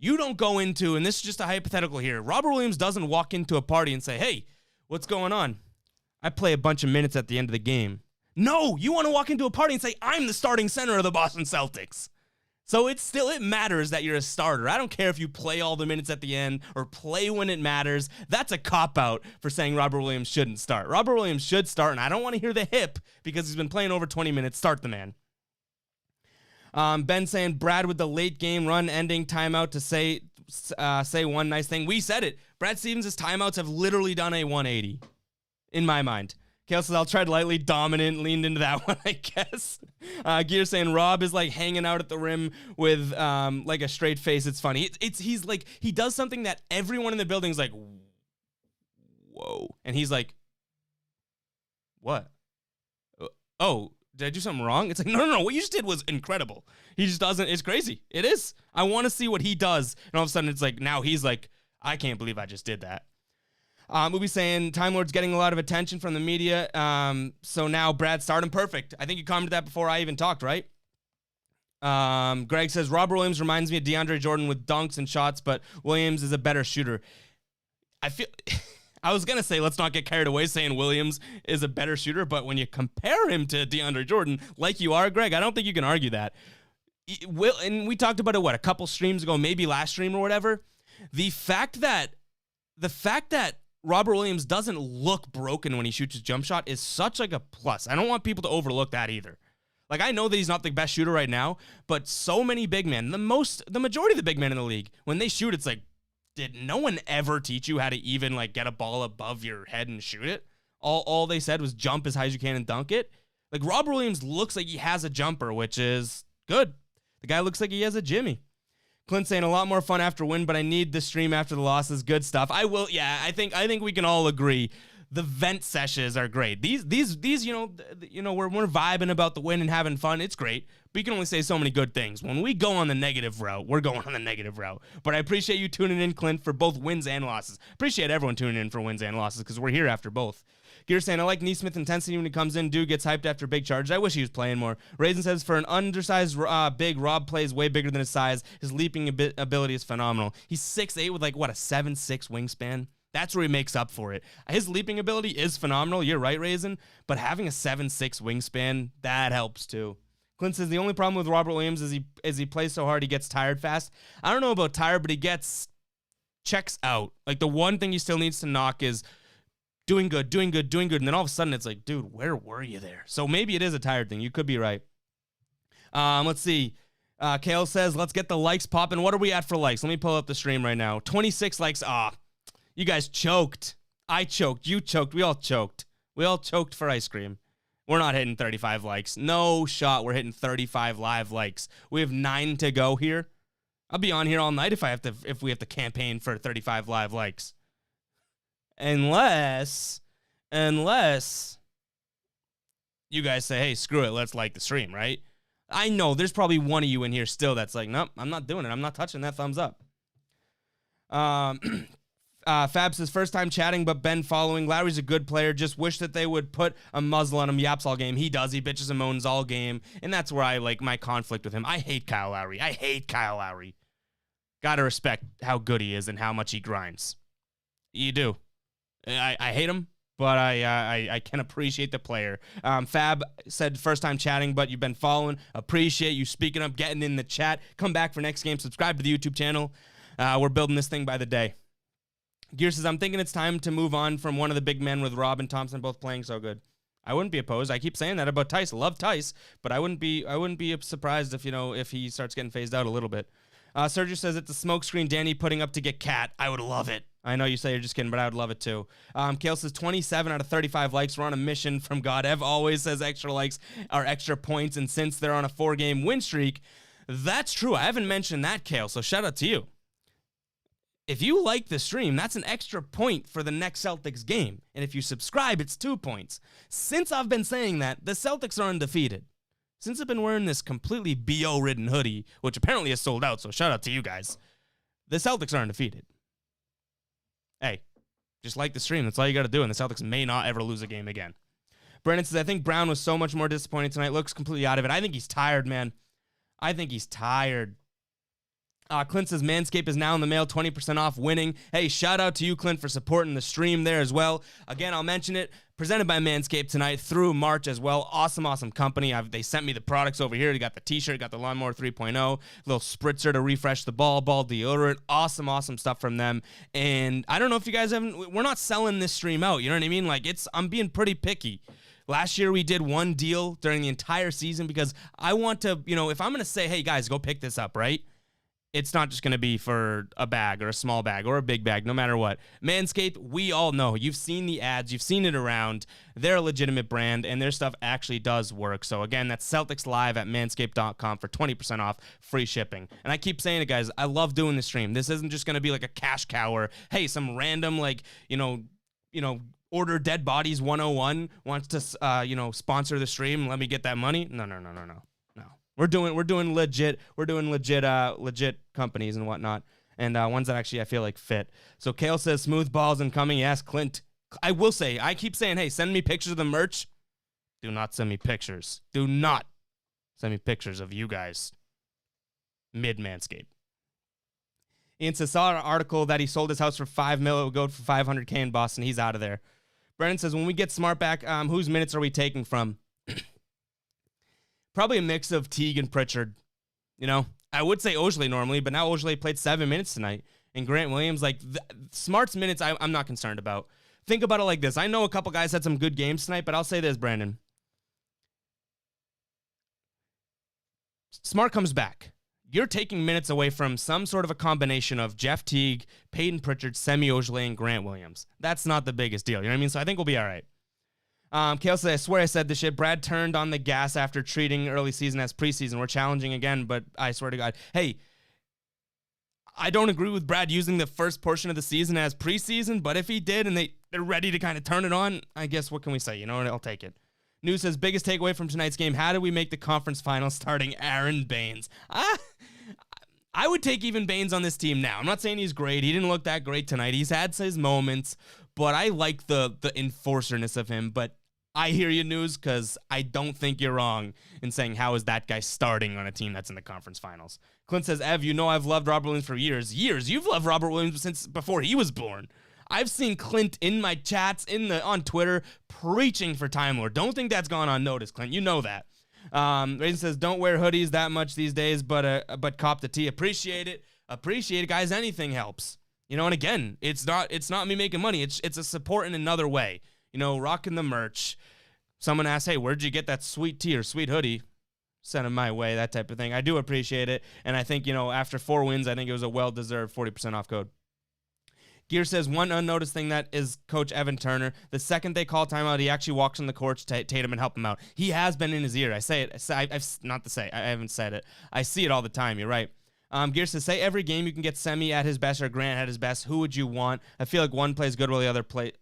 You don't go into, and this is just a hypothetical here, Robert Williams doesn't walk into a party and say, hey, what's going on? I play a bunch of minutes at the end of the game. No, you want to walk into a party and say, I'm the starting center of the Boston Celtics. So it matters that you're a starter. I don't care if you play all the minutes at the end or play when it matters. That's a cop-out for saying Robert Williams shouldn't start. Robert Williams should start, and I don't want to hear the hip because he's been playing over 20 minutes. Start the man. Ben saying, Brad with the late game run ending timeout to say one nice thing. We said it. Brad Stevens' timeouts have literally done a 180 in my mind. Kale says, I'll tread lightly, dominant, leaned into that one, I guess. Gear saying, Rob is like hanging out at the rim with like a straight face. It's funny. He's like, he does something that everyone in the building is like, whoa. And he's like, what? Oh, did I do something wrong? It's like, no. What you just did was incredible. He just doesn't. It's crazy. It is. I want to see what he does. And all of a sudden, it's like, now he's like, I can't believe I just did that. We'll be saying Time Lord's getting a lot of attention from the media. So now Brad started him perfect. I think you commented that before I even talked, right? Greg says, Robert Williams reminds me of DeAndre Jordan with dunks and shots, but Williams is a better shooter. I was going to say, let's not get carried away saying Williams is a better shooter, but when you compare him to DeAndre Jordan, like you are, Greg, I don't think you can argue that. And we talked about it, a couple streams ago, maybe last stream or whatever. The fact that Robert Williams doesn't look broken when he shoots his jump shot is such like a plus. I don't want people to overlook that either. Like, I know that he's not the best shooter right now, but so many big men, the majority of the big men in the league, when they shoot, it's like, did no one ever teach you how to even like get a ball above your head and shoot it? All they said was jump as high as you can and dunk it. Like, Robert Williams looks like he has a jumper, which is good. The guy looks like he has a Jimmy. Clint saying, a lot more fun after win, but I need the stream after the losses. Good stuff. I will. Yeah, I think we can all agree. The vent sessions are great. These, we're vibing about the win and having fun. It's great. But you can only say so many good things. When we go on the negative route, we're going on the negative route. But I appreciate you tuning in, Clint, for both wins and losses. Appreciate everyone tuning in for wins and losses because we're here after both. Gear saying, I like Neesmith intensity when he comes in. Dude gets hyped after big charges. I wish he was playing more. Raisin says, for an undersized big, Rob plays way bigger than his size. His leaping ability is phenomenal. He's 6'8" with like, what, a 7'6" wingspan? That's where he makes up for it. His leaping ability is phenomenal. You're right, Raisin. But having a 7'6" wingspan, that helps too. Clint says, the only problem with Robert Williams is he plays so hard he gets tired fast. I don't know about tired, but he checks out. Like, the one thing he still needs to knock is doing good. And then all of a sudden it's like, dude, where were you there? So maybe it is a tired thing. You could be right. Let's see. Kale says, let's get the likes popping. What are we at for likes? Let me pull up the stream right now. 26 likes. You guys choked. I choked. You choked. We all choked. We all choked for ice cream. We're not hitting 35 likes. No shot. We're hitting 35 live likes. We have 9 to go here. I'll be on here all night if we have to campaign for 35 live likes. Unless you guys say, hey, screw it, let's like the stream, right? I know there's probably one of you in here still that's like, nope, I'm not doing it. I'm not touching that thumbs up. Fab says, first time chatting, but Ben following. Lowry's a good player. Just wish that they would put a muzzle on him. Yaps all game. He does. He bitches and moans all game. And that's where I like my conflict with him. I hate Kyle Lowry. Gotta respect how good he is and how much he grinds. You do. I hate him, but I can appreciate the player. Fab said, first time chatting, but you've been following. Appreciate you speaking up, getting in the chat. Come back for next game. Subscribe to the YouTube channel. We're building this thing by the day. Gear says, I'm thinking it's time to move on from one of the big men with Rob and Thompson both playing so good. I wouldn't be opposed. I keep saying that about Tice. Love Tice, but I wouldn't be surprised if he starts getting phased out a little bit. Sergio says, it's a smokescreen Danny putting up to get Cat. I would love it. I know you say you're just kidding, but I would love it too. Kale says 27 out of 35 likes. We're on a mission from God. Ev always says extra likes are extra points, and since they're on a 4-game win streak, that's true. I haven't mentioned that, Kale, so shout out to you. If you like the stream, that's an extra point for the next Celtics game. And if you subscribe, it's 2 points. Since I've been saying that, the Celtics are undefeated. Since I've been wearing this completely BO-ridden hoodie, which apparently is sold out, so shout out to you guys, the Celtics are undefeated. Hey, just like the stream. That's all you got to do, and the Celtics may not ever lose a game again. Brennan says, I think Brown was so much more disappointing tonight. Looks completely out of it. I think he's tired, man. I think he's tired. Clint says, Manscaped is now in the mail, 20% off winning. Hey, shout out to you, Clint, for supporting the stream there as well. Again, I'll mention it. Presented by Manscaped tonight through March as well. Awesome company. They sent me the products over here. They got the t-shirt, got the Lawnmower 3.0, little spritzer to refresh the ball deodorant. Awesome stuff from them. And I don't know if you guys we're not selling this stream out. You know what I mean? Like, I'm being pretty picky. Last year, we did one deal during the entire season because I want to, if I'm going to say, hey, guys, go pick this up, right? It's not just going to be for a bag or a small bag or a big bag, no matter what. Manscaped, we all know. You've seen the ads. You've seen it around. They're a legitimate brand, and their stuff actually does work. So, again, that's Celtics Live at manscaped.com for 20% off, free shipping. And I keep saying it, guys. I love doing the stream. This isn't just going to be like a cash cow or, hey, some random, Order Dead Bodies 101 wants to, sponsor the stream. Let me get that money. No. We're doing legit companies and whatnot, and ones that actually I feel like fit. So Kale says smooth balls incoming. Yes, Clint. I will say, I keep saying, hey, send me pictures of the merch. Do not send me pictures. Do not send me pictures of you guys mid Manscaped. Ian says, saw an article that he sold his house for $5 million. It would go for $500K in Boston. He's out of there. Brennan says, when we get Smart back, whose minutes are we taking from? Probably a mix of Teague and Pritchard. I would say Ojeley normally, but now Ojeley played 7 minutes tonight. And Grant Williams, Smart's minutes, I'm not concerned about. Think about it like this. I know a couple guys had some good games tonight, but I'll say this, Brandon. Smart comes back. You're taking minutes away from some sort of a combination of Jeff Teague, Peyton Pritchard, Semi Ojeley, and Grant Williams. That's not the biggest deal. You know what I mean? So I think we'll be all right. Kale said, I swear I said this shit. Brad turned on the gas after treating early season as preseason. We're challenging again, but I swear to God. Hey, I don't agree with Brad using the first portion of the season as preseason, but if he did and they're ready to kind of turn it on, I guess what can we say? You know what? I'll take it. News says, biggest takeaway from tonight's game, how do we make the conference finals starting Aaron Baines? I would take even Baines on this team now. I'm not saying he's great. He didn't look that great tonight. He's had his moments, but I like the enforcerness of him. But I hear you, News, because I don't think you're wrong in saying how is that guy starting on a team that's in the conference finals. Clint says, Ev, you know I've loved Robert Williams for years. You've loved Robert Williams since before he was born. I've seen Clint in my chats on Twitter preaching for Time Lord. Don't think that's gone unnoticed, Clint. You know that. Raisin says, don't wear hoodies that much these days, but cop the tee. Appreciate it, guys. Anything helps. You know, and again, it's not me making money. It's a support in another way. You know, rocking the merch. Someone asks, hey, where'd you get that sweet tee or sweet hoodie? Send them my way, that type of thing. I do appreciate it. And I think, you know, after 4 wins, I think it was a well-deserved 40% off code. Gear says, one unnoticed thing that is Coach Evan Turner. The second they call timeout, he actually walks on the court to Tatum and help him out. He has been in his ear. I say it. I haven't said it. I see it all the time. You're right. Gear says, say every game you can get Semi at his best or Grant at his best. Who would you want? I feel like one plays good while the other plays.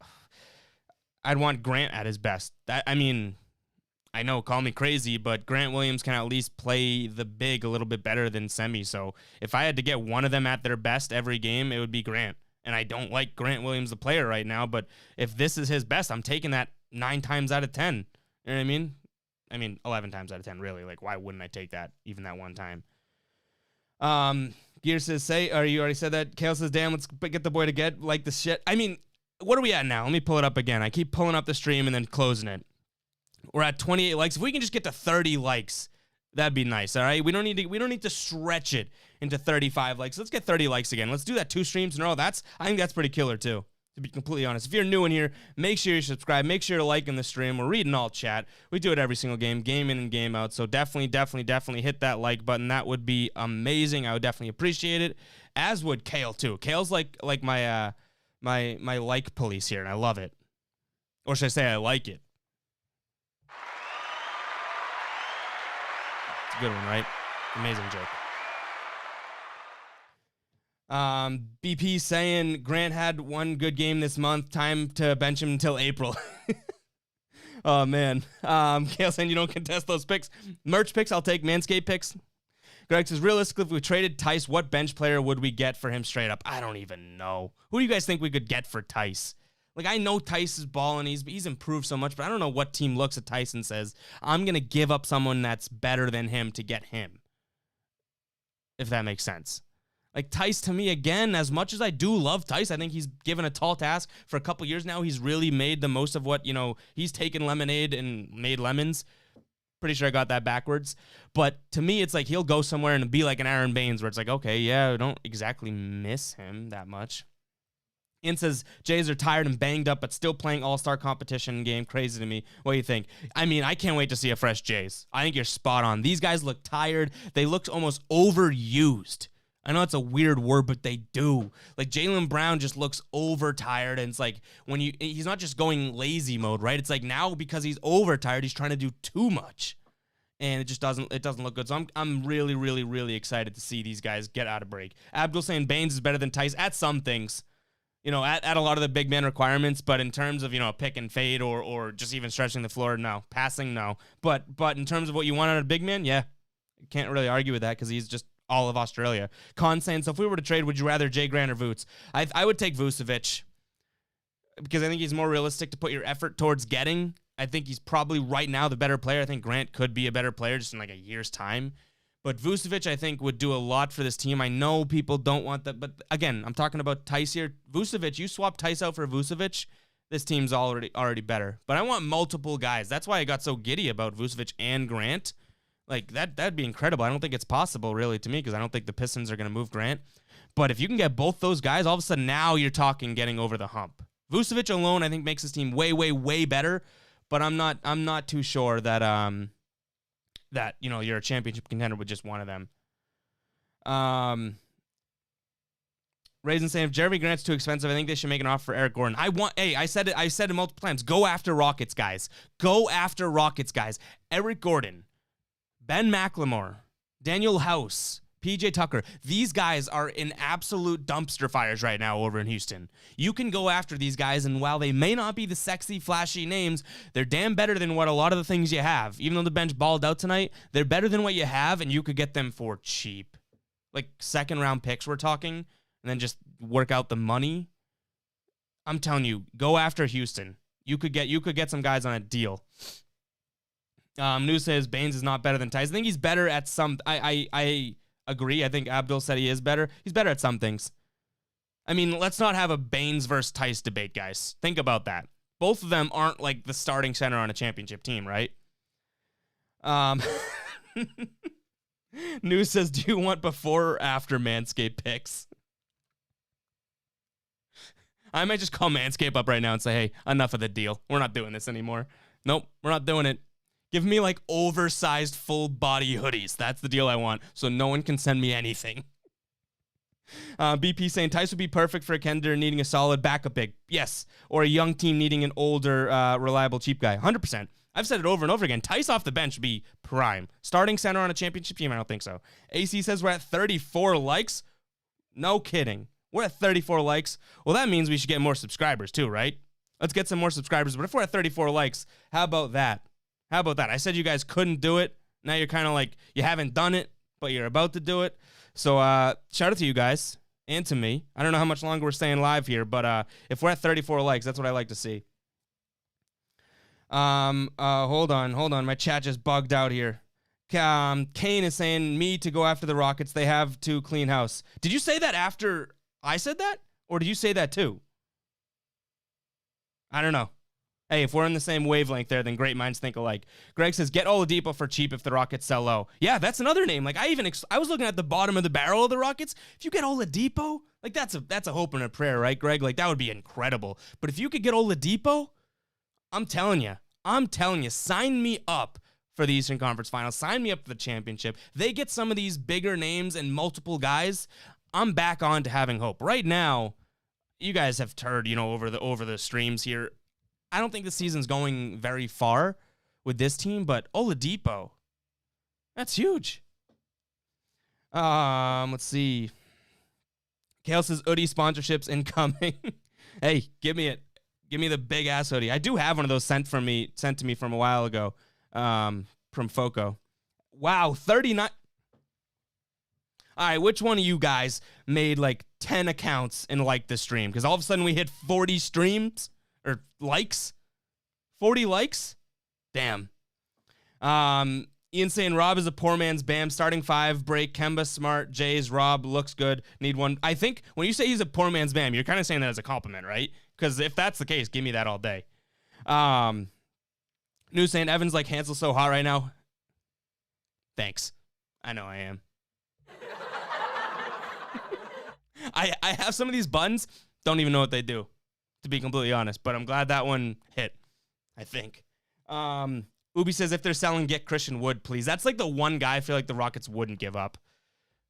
I'd want Grant at his best. I mean, I know, call me crazy, but Grant Williams can at least play the big a little bit better than Semi. So if I had to get one of them at their best every game, it would be Grant. And I don't like Grant Williams, the player, right now. But if this is his best, I'm taking that 9 times out of 10. You know what I mean? I mean, 11 times out of 10, really. Like, why wouldn't I take that even that one time? Gear says, you already said that. Kale says, damn, let's get the boy to get like the shit. I mean, what are we at now? Let me pull it up again. I keep pulling up the stream and then closing it. We're at 28 likes. If we can just get to 30 likes, that'd be nice, all right? We don't need to stretch it into 35 likes. Let's get 30 likes again. Let's do that 2 streams in a row. I think that's pretty killer, too, to be completely honest. If you're new in here, make sure you subscribe. Make sure to like in the stream. We're reading all chat. We do it every single game in and game out. So definitely hit that like button. That would be amazing. I would definitely appreciate it, as would Kale, too. Kale's like my like police here, and I love it. Or should I say I like it? It's a good one, right? Amazing joke. BP saying Grant had one good game this month. Time to bench him until April. Oh, man. Kale saying you don't contest those picks. Merch picks, I'll take. Manscaped picks. Greg says, realistically, if we traded Tice, what bench player would we get for him straight up? I don't even know. Who do you guys think we could get for Tice? Like, I know Tice is balling. He's improved so much, but I don't know what team looks at Tice and says, I'm going to give up someone that's better than him to get him. If that makes sense. Like, Tice, to me, again, as much as I do love Tice, I think he's given a tall task for a couple years now. He's really made the most of what, he's taken lemonade and made lemons. Pretty sure I got that backwards. But to me, it's like he'll go somewhere and be like an Aaron Baines where it's like, okay, yeah, I don't exactly miss him that much. Ian says, Jays are tired and banged up, but still playing all-star competition game. Crazy to me. What do you think? I mean, I can't wait to see a fresh Jays. I think you're spot on. These guys look tired. They look almost overused. I know it's a weird word, but they do. Like, Jaylen Brown just looks overtired, and it's like he's not just going lazy mode, right? It's like now because he's overtired, he's trying to do too much, and it just doesn't look good. So I'm really, really, really excited to see these guys get out of break. Abdul saying Baines is better than Tice at some things, at a lot of the big man requirements, but in terms of pick and fade or just even stretching the floor, no, passing, no. But in terms of what you want out of a big man, yeah, can't really argue with that because he's just all of Australia. Con saying, so if we were to trade, would you rather Jay Grant or Voots? I would take Vucevic because I think he's more realistic to put your effort towards getting. I think he's probably right now the better player. I think Grant could be a better player just in like a year's time. But Vucevic, I think, would do a lot for this team. I know people don't want that, but again, I'm talking about Tice here. Vucevic, you swap Tice out for Vucevic, this team's already better. But I want multiple guys. That's why I got so giddy about Vucevic and Grant. Like, that'd be incredible. I don't think it's possible, really, to me, because I don't think the Pistons are going to move Grant. But if you can get both those guys, all of a sudden now you're talking getting over the hump. Vucevic alone, I think, makes this team way, way, way better. But I'm not too sure that you're a championship contender with just one of them. Raisin saying, if Jeremy Grant's too expensive, I think they should make an offer for Eric Gordon. I said it multiple times. Go after Rockets, guys. Go after Rockets, guys. Eric Gordon, Ben McLemore, Daniel House, PJ Tucker. These guys are in absolute dumpster fires right now over in Houston. You can go after these guys, and while they may not be the sexy, flashy names, they're damn better than what a lot of the things you have. Even though the bench balled out tonight, they're better than what you have, and you could get them for cheap. Like second-round picks we're talking, and then just work out the money. I'm telling you, go after Houston. You could get some guys on a deal. News says Baines is not better than Tice. I think he's better at some. I agree. I think Abdul said he is better. He's better at some things. I mean, let's not have a Baines versus Tice debate, guys. Think about that. Both of them aren't like the starting center on a championship team, right? News says, do you want before or after Manscaped picks? I might just call Manscaped up right now and say, hey, enough of the deal. We're not doing this anymore. Nope, we're not doing it. Give me like oversized full body hoodies. That's the deal I want. So no one can send me anything. BP saying Tice would be perfect for a contender needing a solid backup big. Yes. Or a young team needing an older, reliable, cheap guy. 100%. I've said it over and over again. Tice off the bench would be prime. Starting center on a championship team? I don't think so. AC says we're at 34 likes. No kidding. We're at 34 likes. Well, that means we should get more subscribers too, right? Let's get some more subscribers. But if we're at 34 likes, how about that? How about that? I said you guys couldn't do it. Now you're kind of like, you haven't done it, but you're about to do it. So shout out to you guys and to me. I don't know how much longer we're staying live here, but if we're at 34 likes, that's what I like to see. Hold on. My chat just bugged out here. Kane is saying me to go after the Rockets. They have to clean house. Did you say that after I said that? Or did you say that too? I don't know. Hey, if we're in the same wavelength there, then great minds think alike. Greg says, get Oladipo for cheap if the Rockets sell low. Yeah, that's another name. Like, I was looking at the bottom of the barrel of the Rockets. If you get Oladipo, like, that's a hope and a prayer, right, Greg? Like, that would be incredible. But if you could get Oladipo, I'm telling you, sign me up for the Eastern Conference Finals. Sign me up for the championship. They get some of these bigger names and multiple guys. I'm back on to having hope. Right now, you guys have heard, over the streams here, I don't think the season's going very far with this team, but Oladipo, that's huge. Let's see. Kale says hoodie sponsorships incoming. Hey, give me it. Give me the big ass hoodie. I do have one of those sent to me from a while ago, from Foco. Wow, 39. All right, which one of you guys made like 10 accounts and liked the stream? Because all of a sudden we hit 40 streams. Or likes? 40 likes? Damn. Ian saying Rob is a poor man's Bam. Starting five, break. Kemba, Smart, Jays, Rob, looks good. Need one. I think when you say he's a poor man's Bam, you're kind of saying that as a compliment, right? Because if that's the case, give me that all day. News saying Evan's like Hansel so hot right now. Thanks. I know I am. I have some of these buttons, don't even know what they do, to be completely honest, but I'm glad that one hit, I think. Ubi says, if they're selling, get Christian Wood, please. That's like the one guy I feel like the Rockets wouldn't give up.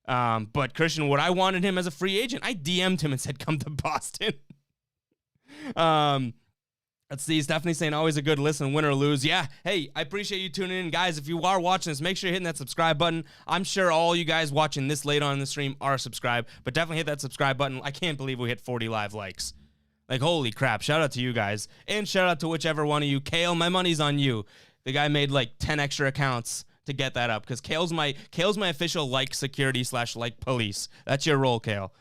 But Christian Wood, I wanted him as a free agent. I DM'd him and said, come to Boston. Let's see. Stephanie saying, always a good listen, win or lose. Yeah. Hey, I appreciate you tuning in. Guys, if you are watching this, make sure you're hitting that subscribe button. I'm sure all you guys watching this late on in the stream are subscribed, but definitely hit that subscribe button. I can't believe we hit 40 live likes. Like, holy crap. Shout out to you guys. And shout out to whichever one of you. Kale, my money's on you. The guy made like 10 extra accounts to get that up because Kale's my official like security / like police. That's your role, Kale.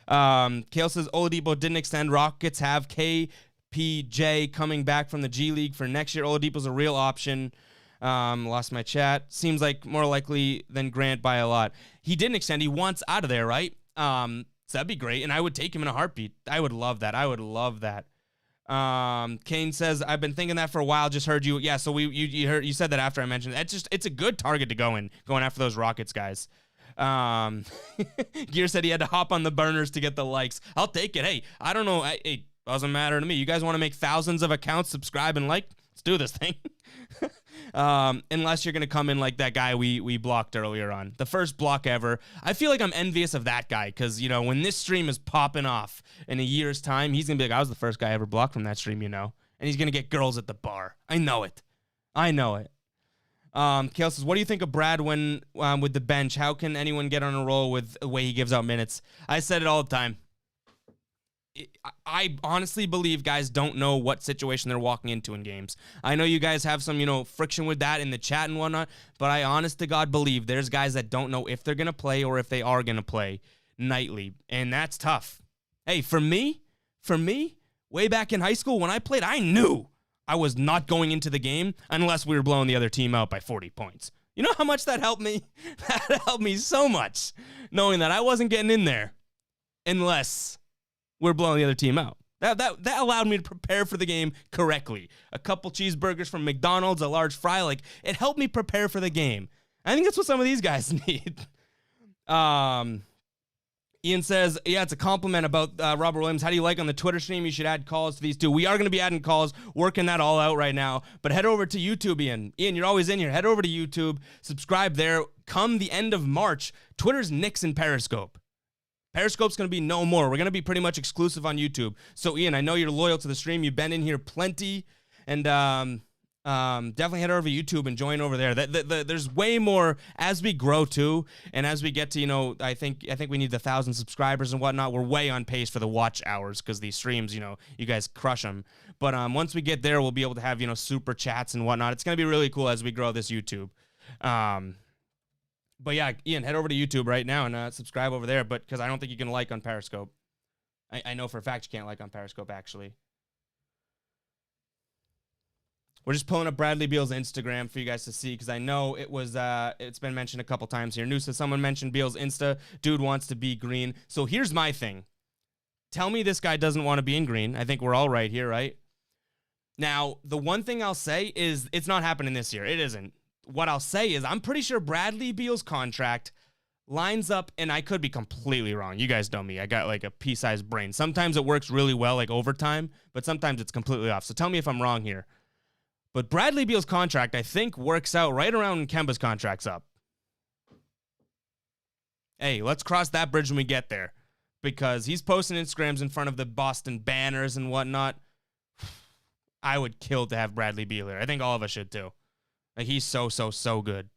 Kale says Oladipo didn't extend. Rockets have KPJ coming back from the G League for next year. Oladipo's a real option. Lost my chat. Seems like more likely than Grant by a lot. He didn't extend. He wants out of there, right? So that'd be great, and I would take him in a heartbeat. I would love that. Kane says, I've been thinking that for a while, just heard you. Yeah, so you said that after I mentioned it. It's a good target to going after those Rockets guys. Gear said he had to hop on the burners to get the likes. I'll take it. Hey, I don't know. It doesn't matter to me. You guys want to make thousands of accounts, subscribe and like? Let's do this thing. Unless you're going to come in like that guy we blocked earlier on. The first block ever. I feel like I'm envious of that guy because, when this stream is popping off in a year's time, he's going to be like, I was the first guy ever blocked from that stream, And he's going to get girls at the bar. I know it. Kale says, what do you think of Brad when with the bench? How can anyone get on a roll with the way he gives out minutes? I said it all the time. I honestly believe guys don't know what situation they're walking into in games. I know you guys have some, friction with that in the chat and whatnot, but I honest to God believe there's guys that don't know if they're going to play or if they are going to play nightly, and that's tough. Hey, for me, Way back in high school when I played, I knew I was not going into the game unless we were blowing the other team out by 40 points. You know how much that helped me? That helped me so much, knowing that I wasn't getting in there unless we're blowing the other team out. That allowed me to prepare for the game correctly. A couple cheeseburgers from McDonald's, a large fry, like, it helped me prepare for the game. I think that's what some of these guys need. Ian says, yeah, it's a compliment about Robert Williams. How do you like on the Twitter stream? You should add calls to these two. We are going to be adding calls, working that all out right now. But head over to YouTube, Ian. Ian, you're always in here. Head over to YouTube. Subscribe there. Come the end of March, Twitter's nixing Periscope. Periscope's going to be no more. We're going to be pretty much exclusive on YouTube. So, Ian, I know you're loyal to the stream. You've been in here plenty. And definitely head over to YouTube and join over there. There's way more as we grow too, and as we get to, you know, I think we need the 1,000 subscribers and whatnot. We're way on pace for the watch hours because these streams, you know, you guys crush them. But once we get there, we'll be able to have, you know, super chats and whatnot. It's gonna be really cool as we grow this YouTube. But yeah, Ian, head over to YouTube right now and subscribe over there. But because I don't think you can like on Periscope. I know for a fact you can't like on Periscope actually. We're just pulling up Bradley Beal's Instagram for you guys to see because I know it was it's been mentioned a couple times here. Noosa, someone mentioned Beal's Insta. Dude wants to be green. So here's my thing. Tell me this guy doesn't want to be in green. I think we're all right here, right? Now, the one thing I'll say is it's not happening this year. It isn't. What I'll say is I'm pretty sure Bradley Beal's contract lines up, and I could be completely wrong. You guys know me. I got like a pea-sized brain. Sometimes it works really well, like overtime, but sometimes it's completely off. So tell me if I'm wrong here. But Bradley Beal's contract, I think, works out right around when Kemba's contract's up. Hey, let's cross that bridge when we get there. Because he's posting Instagrams in front of the Boston banners and whatnot. I would kill to have Bradley Beal here. I think all of us should too. Like, he's so good.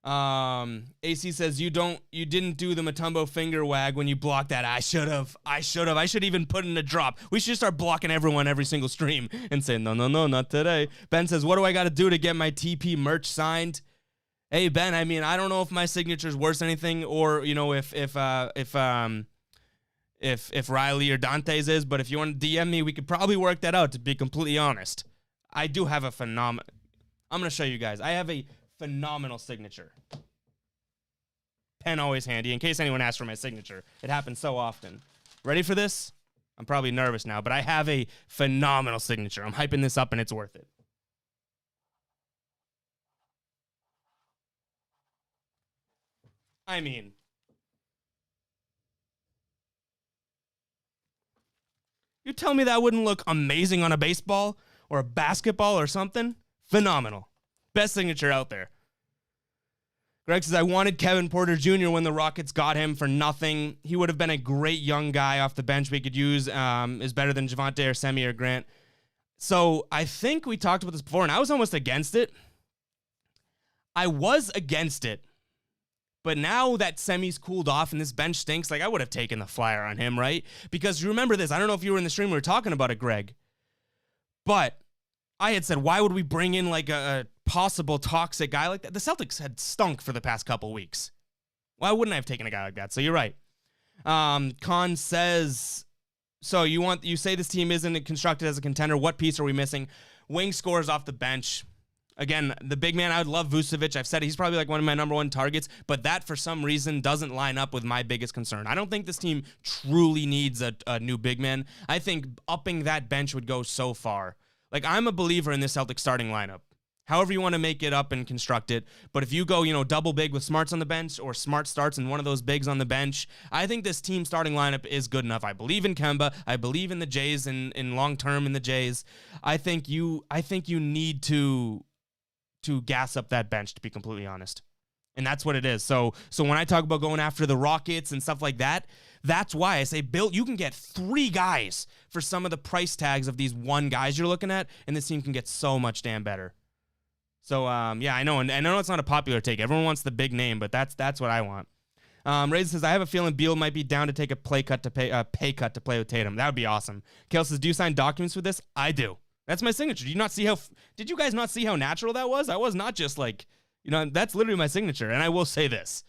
AC says, you didn't do the Mutombo finger wag when you blocked that. I should have. I should even put in a drop. We should start blocking everyone every single stream and say, no, not today. Ben says, what do I got to do to get my TP merch signed? Hey, Ben, I mean, I don't know if my signature's worth anything or, you know, if Riley or Dante's is, but if you want to DM me, we could probably work that out, to be completely honest. I do have a I'm going to show you guys. I have a phenomenal signature. Pen always handy in case anyone asks for my signature. It happens so often. Ready for this? I'm probably nervous now, but I have a phenomenal signature. I'm hyping this up and it's worth it. I mean, you tell me that wouldn't look amazing on a baseball or a basketball or something? Phenomenal. Best signature out there. Greg says, I wanted Kevin Porter Jr. when the Rockets got him for nothing. He would have been a great young guy off the bench we could use. Is better than Javonte or Semi or Grant. So I think we talked about this before, and I was almost against it. I was against it. But now that Semi's cooled off and this bench stinks, like, I would have taken the flyer on him, right? Because you remember this. I don't know if you were in the stream. We were talking about it, Greg. But I had said, why would we bring in like a possible toxic guy like that? The Celtics had stunk for the past couple weeks. Why wouldn't I have taken a guy like that? So you're right. Khan says, so you say this team isn't constructed as a contender. What piece are we missing? Wing scores off the bench. Again, the big man, I would love Vucevic. I've said he's probably like one of my number one targets, but that for some reason doesn't line up with my biggest concern. I don't think this team truly needs a new big man. I think upping that bench would go so far. Like, I'm a believer in this Celtics starting lineup. However you want to make it up and construct it. But if you go, you know, double big with Smarts on the bench or Smart starts and one of those bigs on the bench, I think this team starting lineup is good enough. I believe in Kemba. I believe in the Jays and in long term in the Jays. I think you need to gas up that bench, to be completely honest. And that's what it is. So when I talk about going after the Rockets and stuff like that, that's why I say, Bill, you can get 3 guys for some of the price tags of these 1 guys you're looking at, and this team can get so much damn better. So, yeah, I know, and I know it's not a popular take. Everyone wants the big name, but that's what I want. Raisin says, I have a feeling Beal might be down to take a pay cut to play with Tatum. That would be awesome. Kale says, do you sign documents for this? I do. That's my signature. Did you guys not see how natural that was? I was not just like, you know, that's literally my signature. And I will say this.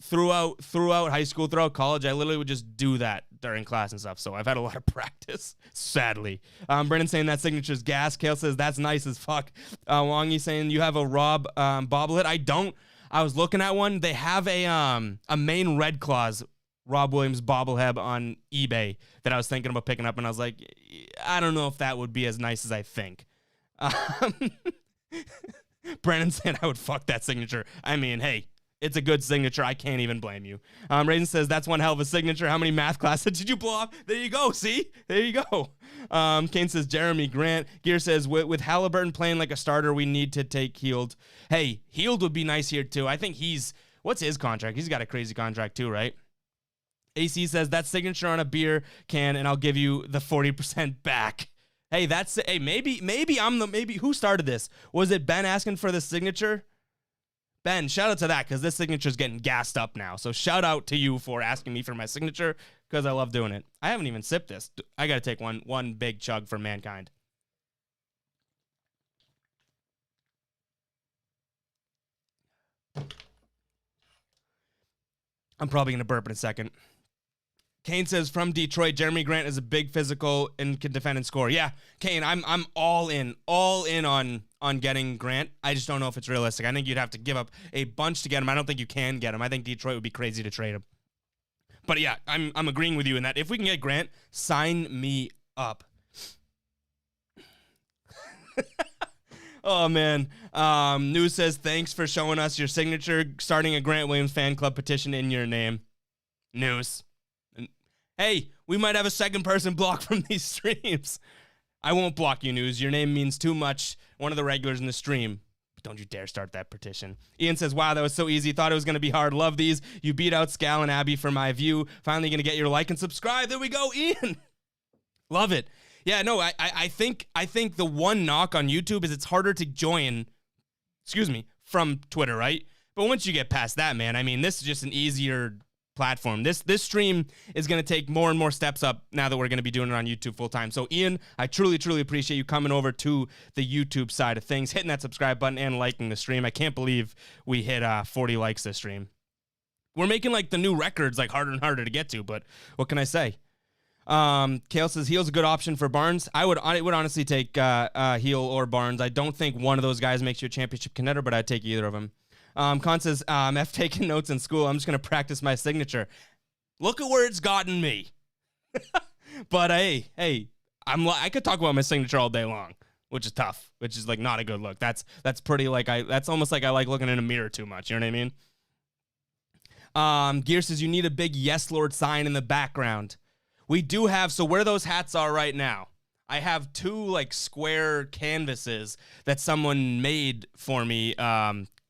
throughout high school, throughout college, I literally would just do that during class and stuff. So I've had a lot of practice, sadly. Brendan saying that signature's gas. Kale says that's nice as fuck. Wongy saying you have a Rob bobblehead. I don't. I was looking at one. They have a main Red Claws Rob Williams bobblehead on eBay that I was thinking about picking up, and I was like, I don't know if that would be as nice as I think. Brennan said I would fuck that signature. I mean, hey, it's a good signature. I can't even blame you. Raisin says that's one hell of a signature. How many math classes did you blow off? There you go. See? There you go. Kane says Jeremy Grant. Gear says with Halliburton playing like a starter, we need to take Heald. Hey, Heald would be nice here too. I think what's his contract? He's got a crazy contract too, right? AC says that signature on a beer can, and I'll give you the 40% back. Hey, maybe who started this? Was it Ben asking for the signature? Ben, shout out to that, because this signature's getting gassed up now. So shout out to you for asking me for my signature, because I love doing it. I haven't even sipped this. I got to take one big chug for mankind. I'm probably going to burp in a second. Kane says from Detroit, Jeremy Grant is a big physical and can defend and score. Yeah, Kane, I'm all in on getting Grant. I just don't know if it's realistic. I think you'd have to give up a bunch to get him. I don't think you can get him. I think Detroit would be crazy to trade him. But yeah, I'm agreeing with you in that if we can get Grant, sign me up. Oh, man. News says, thanks for showing us your signature, starting a Grant Williams fan club petition in your name. News. Hey, we might have a second person blocked from these streams. I won't block you, News. Your name means too much. One of the regulars in the stream. But don't you dare start that petition. Ian says, wow, that was so easy. Thought it was going to be hard. Love these. You beat out Scal and Abby for my view. Finally going to get your like and subscribe. There we go, Ian. Love it. Yeah, no, I think the one knock on YouTube is it's harder to join, from Twitter, right? But once you get past that, man, I mean, this is just an easier platform. This stream is going to take more and more steps up now that we're going to be doing it on YouTube full time. So Ian, I truly appreciate you coming over to the YouTube side of things, hitting that subscribe button and liking the stream. I can't believe we hit 40 likes this stream. We're making like the new records like harder and harder to get to, but what can I say? Kale says Heald's a good option for Barnes. I would honestly take Heald or Barnes. I don't think one of those guys makes you a championship contender, but I'd take either of them. Con says, F taking notes in school. I'm just going to practice my signature. Look at where it's gotten me. But hey, I could talk about my signature all day long, which is tough, which is like not a good look. That's pretty like that's almost like I like looking in a mirror too much. You know what I mean? Gear says you need a big Yes Lord sign in the background. We do have, so where those hats are right now, I have two like square canvases that someone made for me,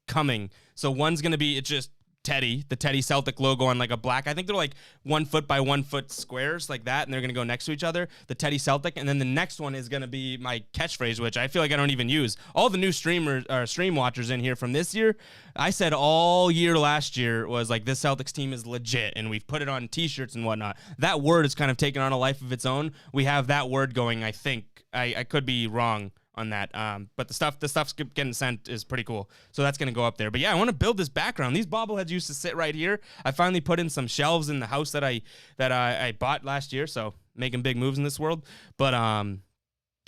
coming. So one's going to be, it's just Teddy, the Teddy Celtic logo on like a black, I think they're like 1 foot by 1 foot squares like that. And they're going to go next to each other, the Teddy Celtic. And then the next one is going to be my catchphrase, which I feel like I don't even use. All the new stream watchers in here from this year, I said all year last year was like, this Celtics team is legit. And we've put it on t-shirts and whatnot. That word has kind of taken on a life of its own. We have that word going, I think. I could be wrong on that, but the stuff's getting sent is pretty cool, so that's gonna go up there. But yeah, I want to build this background. These bobbleheads used to sit right here. I finally put in some shelves in the house that I bought last year, so making big moves in this world. But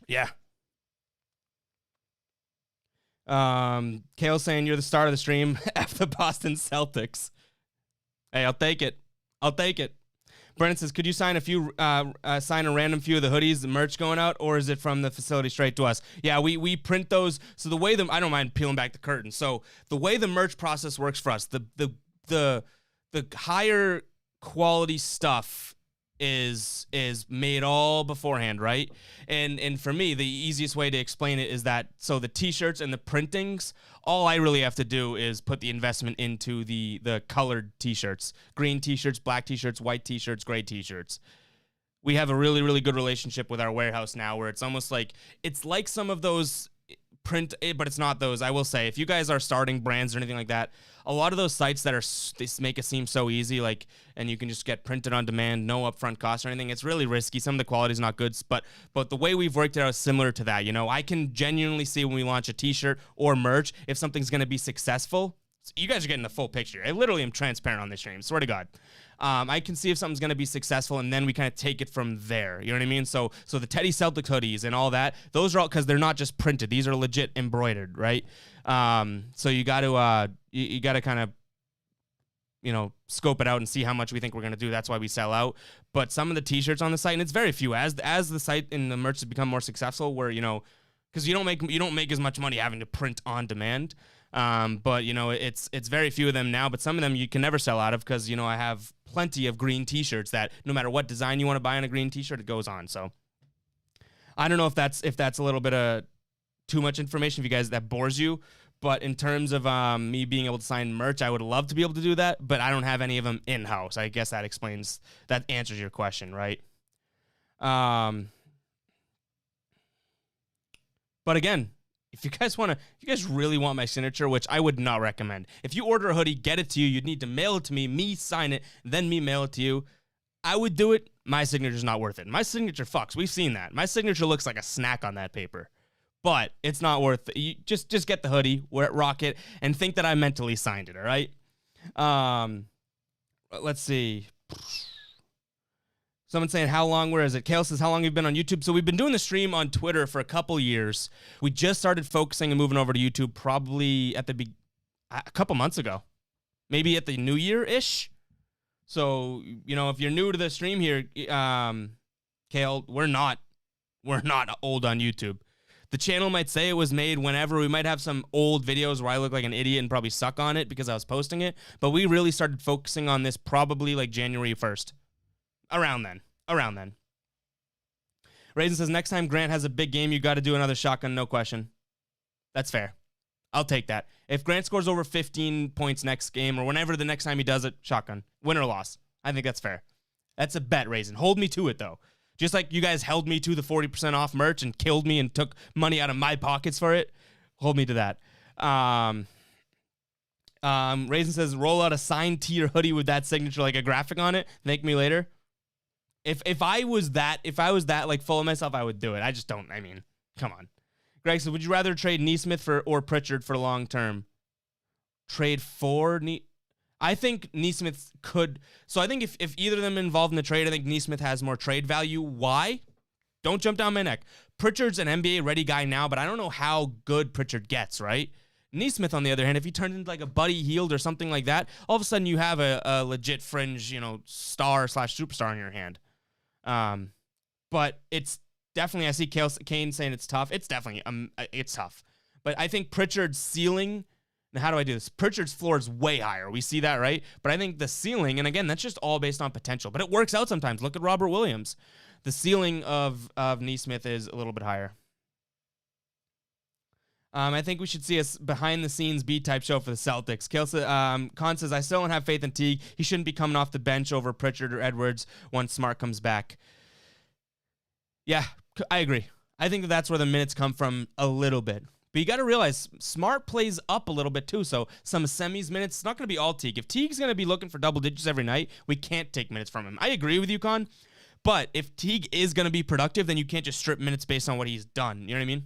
yeah. Kale saying you're the star of the stream. F the Boston Celtics. Hey, I'll take it. Brennan says, could you sign sign a random few of the hoodies, the merch going out, or is it from the facility straight to us? Yeah, we print those. So the way I don't mind peeling back the curtain. So the way the merch process works for us, the higher quality stuff is made all beforehand, right? And for me, the easiest way to explain it is that, so the t-shirts and the printings, all I really have to do is put the investment into the colored t-shirts, green t-shirts, black t-shirts, white t-shirts, gray t-shirts. We have a really, really good relationship with our warehouse now, where it's almost like, it's like some of those print, but it's not those. I will say, if you guys are starting brands or anything like that, a lot of those sites that they make it seem so easy, like, and you can just get printed on demand, no upfront cost or anything. It's really risky. Some of the quality is not good, but the way we've worked it out is similar to that. You know, I can genuinely see when we launch a t-shirt or merch if something's going to be successful. You guys are getting the full picture. I literally am transparent on this stream. Swear to God. I can see if something's going to be successful, and then we kind of take it from there. You know what I mean? So the Teddy Celtics hoodies and all that, those are all, because they're not just printed. These are legit embroidered, right? So you got to you got to kind of, scope it out and see how much we think we're going to do. That's why we sell out. But some of the t-shirts on the site, and it's very few, as the site and the merch has become more successful, where, because you don't make as much money having to print on demand. But it's very few of them now, but some of them you can never sell out of, because I have plenty of green t-shirts that no matter what design you want to buy on a green t-shirt, it goes on. So I don't know if that's a little bit of too much information if you guys, that bores you. But in terms of me being able to sign merch, I would love to be able to do that, but I don't have any of them in-house. I guess that answers your question, right? But again, if you guys really want my signature, which I would not recommend. If you order a hoodie, get it to you, you'd need to mail it to me sign it, then me mail it to you. I would do it. My signature's not worth it. My signature fucks. We've seen that. My signature looks like a snack on that paper. But it's not worth it. You just get the hoodie, wear it, rock it, and think that I mentally signed it, all right? Let's see. Someone's saying, where is it? Kale says, how long have you been on YouTube? So we've been doing the stream on Twitter for a couple years. We just started focusing and moving over to YouTube probably at a couple months ago. Maybe at the new year-ish. So, if you're new to the stream here, Kale, we're not old on YouTube. The channel might say it was made whenever. We might have some old videos where I look like an idiot and probably suck on it because I was posting it. But we really started focusing on this probably like January 1st. Around then. Raisin says, next time Grant has a big game, you got to do another shotgun, no question. That's fair. I'll take that. If Grant scores over 15 points next game or whenever the next time he does it, shotgun. Win or loss. I think that's fair. That's a bet, Raisin. Hold me to it, though. Just like you guys held me to the 40% off merch and killed me and took money out of my pockets for it, hold me to that. Raisin says, roll out a signed tee or hoodie with that signature, like a graphic on it. Thank me later. If I was that like full of myself, I would do it. I just don't. I mean, come on. Greg says, would you rather trade Nesmith or Pritchard for long term? Trade for I think Nesmith could. So I think if either of them involved in the trade, I think Nesmith has more trade value. Why? Don't jump down my neck. Pritchard's an NBA ready guy now, but I don't know how good Pritchard gets, right? Nesmith, on the other hand, if he turns into like a Buddy Hield or something like that, all of a sudden you have a legit fringe, star/superstar in your hand. But it's definitely, I see Kane saying it's tough. It's definitely, it's tough. But I think Pritchard's ceiling. Now, how do I do this? Pritchard's floor is way higher. We see that, right? But I think the ceiling, and again, that's just all based on potential. But it works out sometimes. Look at Robert Williams. The ceiling of Nesmith is a little bit higher. I think we should see a behind-the-scenes B-type show for the Celtics. Con says, I still don't have faith in Teague. He shouldn't be coming off the bench over Pritchard or Edwards once Smart comes back. Yeah, I agree. I think that's where the minutes come from a little bit. But you got to realize Smart plays up a little bit too. So some semis minutes, it's not going to be all Teague. If Teague's going to be looking for double digits every night, we can't take minutes from him. I agree with you, Con. But if Teague is going to be productive, then you can't just strip minutes based on what he's done. You know what I mean?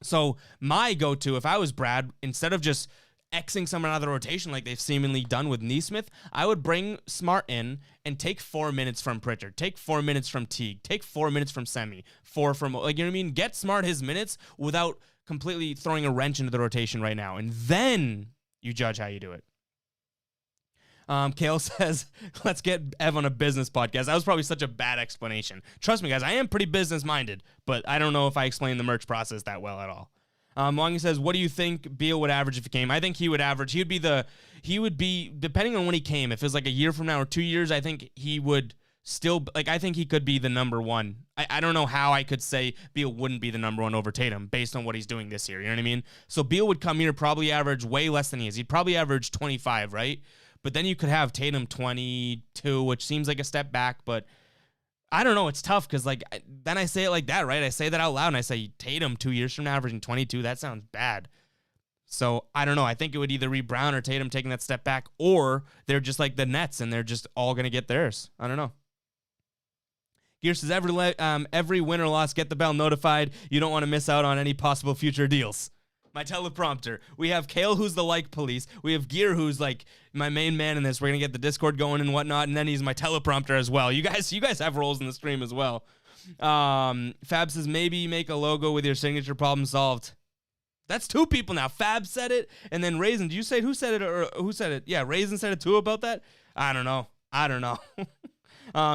So my go-to, if I was Brad, instead of just Xing someone out of the rotation like they've seemingly done with Nesmith, I would bring Smart in and take 4 minutes from Pritchard, take 4 minutes from Teague, take 4 minutes from Semi, 4 from, like, you know what I mean? Get Smart his minutes without completely throwing a wrench into the rotation right now, and then you judge how you do it. Kale says, let's get Ev on a business podcast. That was probably such a bad explanation. Trust me, guys, I am pretty business-minded, but I don't know if I explained the merch process that well at all. Longy says, what do you think Beal would average if he came? I think he would average. He would be, depending on when he came, if it was like a year from now or 2 years, I think he would still, like, I think he could be the number one. I don't know how I could say Beal wouldn't be the number one over Tatum based on what he's doing this year. You know what I mean? So Beal would come here, probably average way less than he is. He'd probably average 25, right? But then you could have Tatum 22, which seems like a step back, but I don't know. It's tough because, like, then I say it like that, right? I say that out loud, and I say Tatum 2 years from now averaging 22. That sounds bad. So I don't know. I think it would either be Brown or Tatum taking that step back, or they're just like the Nets, and they're just all going to get theirs. I don't know. Gear says, every win or loss, get the bell notified. You don't want to miss out on any possible future deals. My teleprompter. We have Kale, who's the like police. We have Gear, who's like my main man in this. We're gonna get the Discord going and whatnot, and then he's my teleprompter as well. You guys have roles in the stream as well. Fab says maybe make a logo with your signature, problem solved. That's 2 people now. Fab said it, and then Raisin. Did you say who said it or who said it? Yeah, Raisin said it too about that. I don't know.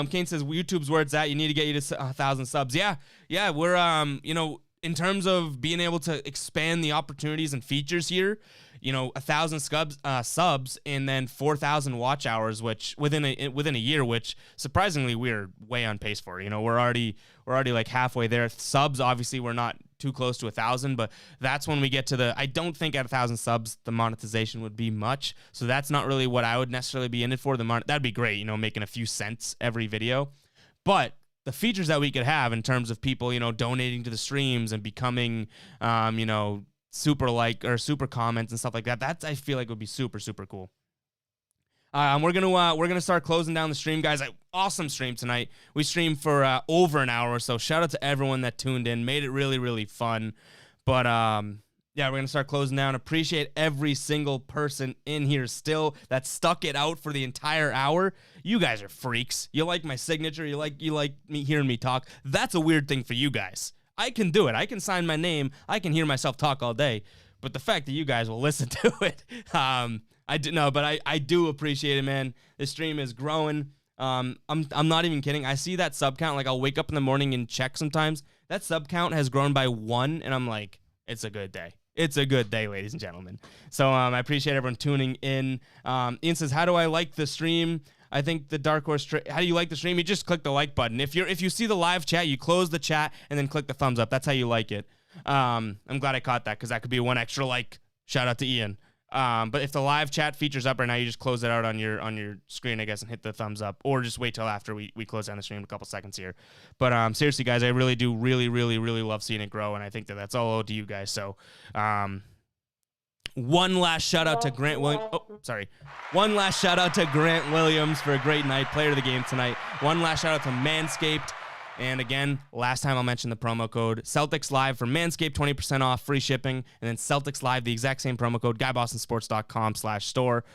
Kane says YouTube's where it's at. You need to get you to 1,000 subs. Yeah, we're in terms of being able to expand the opportunities and features here, 1,000 subs and then 4,000 watch hours, which within a year, which surprisingly we're way on pace for. We're already like halfway there. Subs, obviously, we're not too close to 1,000, but that's when we get to I don't think at 1,000 subs the monetization would be much, so that's not really what I would necessarily be in it for. That'd be great, making a few cents every video, but the features that we could have in terms of people, donating to the streams and becoming, super like or super comments and stuff like that. That's, I feel like, would be super, super cool. We're gonna start closing down the stream, guys. Awesome stream tonight. We streamed for over an hour or so. Shout out to everyone that tuned in. Made it really, really fun. But yeah, we're gonna start closing down. Appreciate every single person in here still that stuck it out for the entire hour. You guys are freaks. You like my signature. You like me hearing me talk. That's a weird thing for you guys. I can do it. I can sign my name. I can hear myself talk all day. But the fact that you guys will listen to it, I do appreciate it, man. This stream is growing. I'm not even kidding. I see that sub count. Like, I'll wake up in the morning and check sometimes. That sub count has grown by 1, and I'm like, it's a good day. It's a good day, ladies and gentlemen. So I appreciate everyone tuning in. Ian says, how do I like the stream? I think the Dark Horse. How do you like the stream? You just click the like button. If you see the live chat, you close the chat and then click the thumbs up. That's how you like it. I'm glad I caught that because that could be 1 extra like. Shout out to Ian. But if the live chat features up right now, you just close it out on your screen, I guess, and hit the thumbs up, or just wait till after we close down the stream in a couple seconds here. But seriously, guys, I really do really love seeing it grow, and I think that's all owed to you guys. So one last shout out to Grant Williams. Oh, sorry. One last shout out to Grant Williams for a great night, player of the game tonight. One last shout out to Manscaped. And again, last time I'll mention the promo code Celtics Live for Manscaped, 20% off, free shipping. And then Celtics Live, the exact same promo code, GuyBostonSports.com/store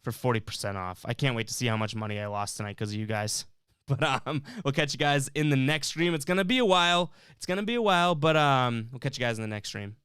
for 40% off. I can't wait to see how much money I lost tonight because of you guys. But we'll catch you guys in the next stream. It's going to be a while. But we'll catch you guys in the next stream.